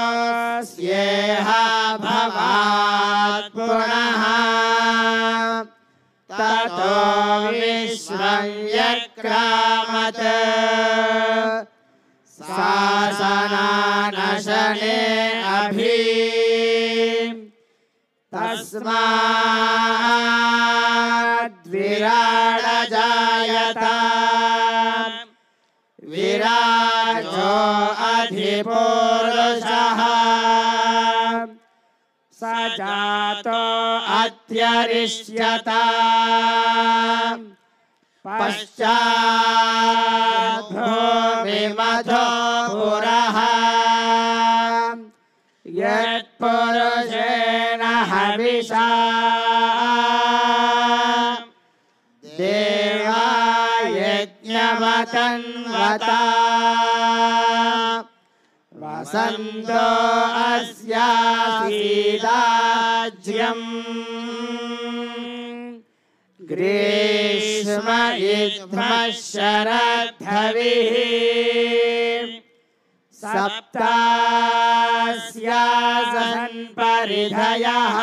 पादोऽस्येह भवात् पुनः ततो विश्वं यक्रामत् शासनानशने अभि तस्माद् विराडजायत विराजो अधिपुरुषः स जातो अत्यरिष्यत पश्चात् भूमिमथो पुरः यत्पुरुषेण हविषा देवा यज्ञमतन्वता वसन्तो अस्यासीदाज्यम् ग्रीष्म इद्मः शरद्धविः सप्तास्यासन् परिधयः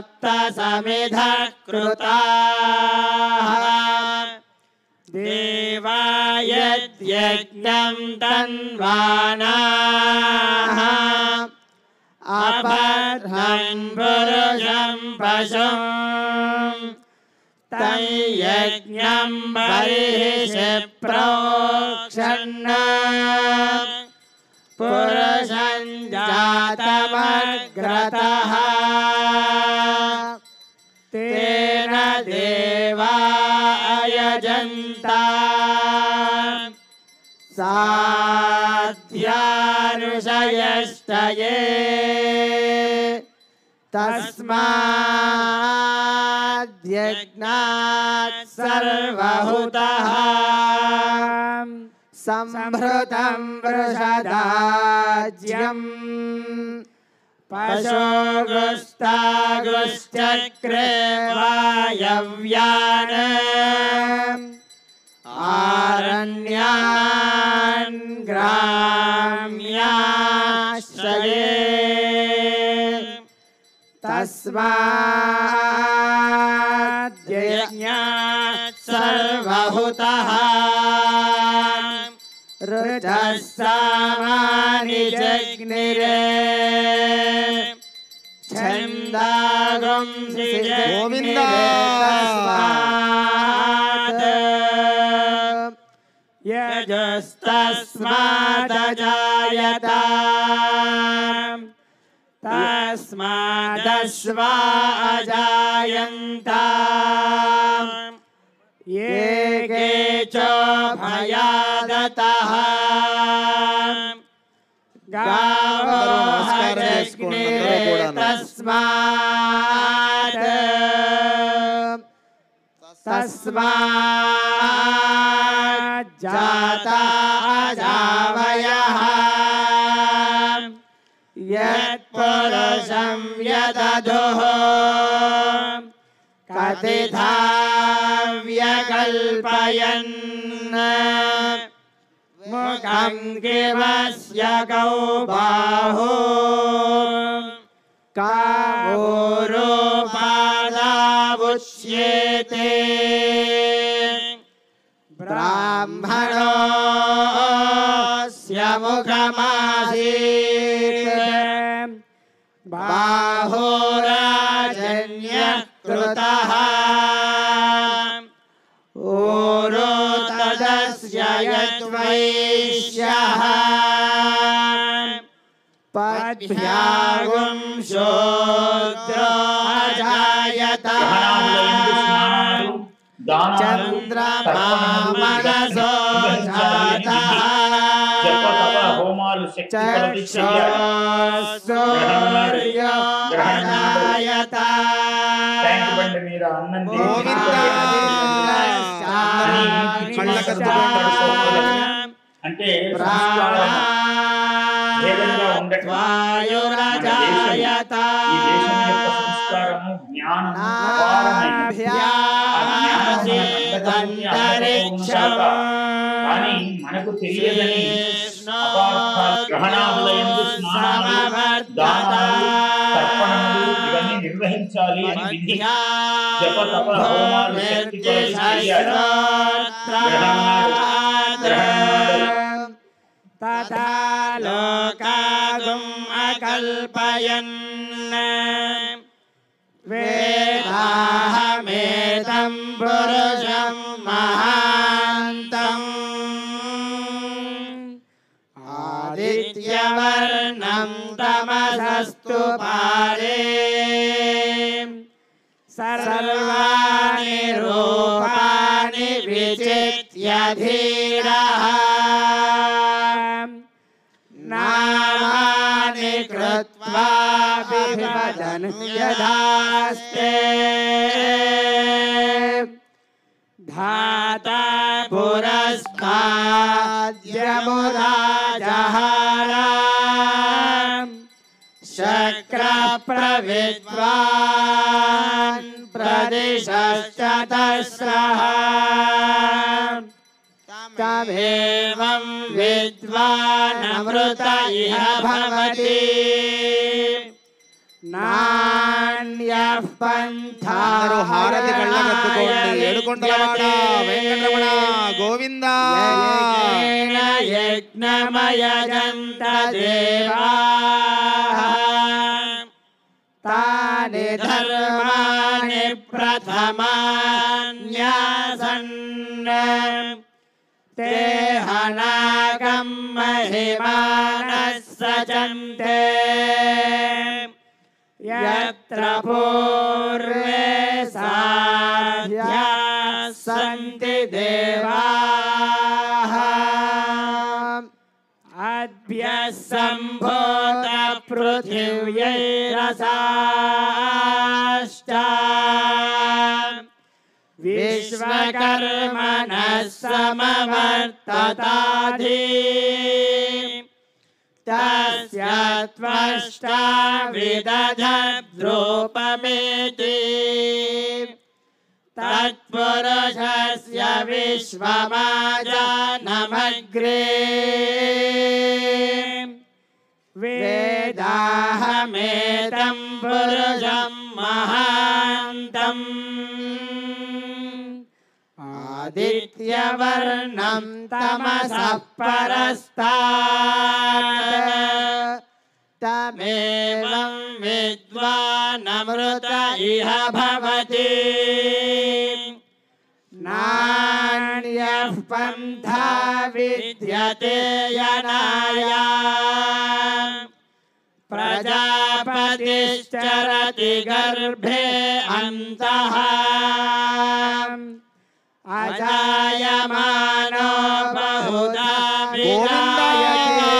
त्रिसप्तसमिधः कृताः देवा यज्ञं तन्वानाः अपरं पुरुषं पशुं तं यज्ञं बर्हिषि प्रोक्षन् पुरुषं जातमग्रतः तेन देवा अयजन्ता साध्यानुषयष्टये तस्माद्यज्ञात् सर्वहुतः संभृतं वृषदाज्यम् पशुगुस्तागुश्चक्रे वायव्यान् आरण्यान् ग्राम्याश्रये तस्माद्यज्ञात् सर्वहुतः ऋचः सामानि जग्निरे छन्दांसि గోవింద యజస్తస్మాదజాయత తస్మాదశ్వా అజాయంత ఏకే చ భయాదతః గావో హజగ్నిరే తస్మాత్ తస్మాత్ జాతా అజావయః యత్పురుషం యదధుః కతిథా వ్యకల్పయన్ ముఖం కిమస్య కౌ బాహు కామోరూపాదావుచ్యేతే బ్రాహ్మణోస్య ముఖమాసీత్ బాహురాజన్యః కృతః ఓరో తదస్య యద్వైశ్యః పద్భ్యాగుం శూద్రో అజాయత చంద్రమా మనసో జాతః చక్షుర్సూర్యో అజాయత అంటే వాయురజాయత కానీ మనకు తెలియదని గ్రహణాదులయందు స్నానాలు, దానాలు, తర్పణములు ఇవన్నీ నిర్వహించాలి అని విధి. జప తప హోమాలు శక్తి కొలది చేయాలి. తథా లోకాగుం అకల్పయన్ వేదాహమేతం పురుషం మహాంతం ఆదిత్యవర్ణం తమసస్తు పారే సర్వాణి రూపాణి విచిత్య ధీరః నామాని కృత్వా బిభజన్ యదాస్తే ధాతా పురస్కాద్యముదా జహార శక్ర ప్రవిద్వాన్ ప్రదిశశ్చతస్రః తమేవం విద్వానమృత ఇహ భవతి నాన్యః పంథా హారతి కళ్ళగత్తుకోండి. ఏడుకొండలవాడ వెంకటరమణ గోవింద యజ్ఞమయజంత దేవాః తాని ధర్మాణి ప్రథమాన్యాసన్ ते हनागं महिमानः सजन्ते यत्र पूर्वे साध्या सन्ति देवाः अद्भ्यः सम्भूत पृथिव्यैरसाश्च विश्वकर्मणः समवर्तताधि तस्य त्वष्टा विदधद्रूपमेति तत्पुरुषस्य विश्वमाजानमग्रे वेदाहमेतं पुरुषं महान्तम् आदित्यवर्णं तमसः परस्तात् तमेवं विद्वानमृत इह भवति नान्यः पन्था विद्यते यनाय प्रजापतिश्चरति गर्भे अन्तः अजायमानो बहुधा विजायते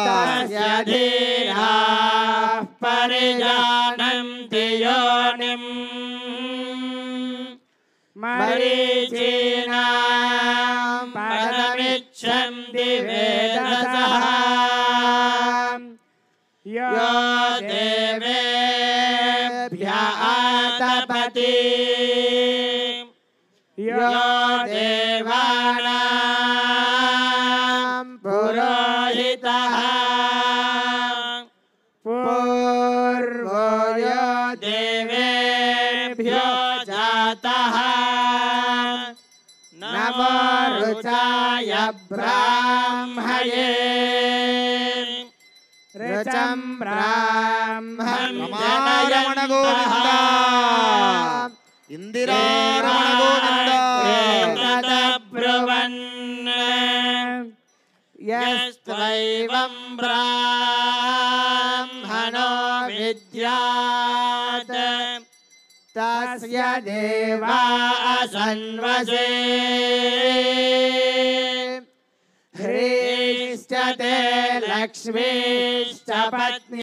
तस्य धीराः परिजानन्ति योनिम् मरीचीनां पदमिच्छन्ति वेदसः यो देवेभ्यः आतपति यो देवानां पुरोहितः पूर्वो यो देवेभ्यो जातः नमो रुचाय ब्राह्मये ऋचं ब्राह्मं रमण गोविंद इंदिरारमण गोविंद ब्रुवन् यस्त्वैवं ब्राह्मणो विद्यात् तस्य देवा असन्वसे ह्रीश्च ते लक्ष्मीश्च पत्नी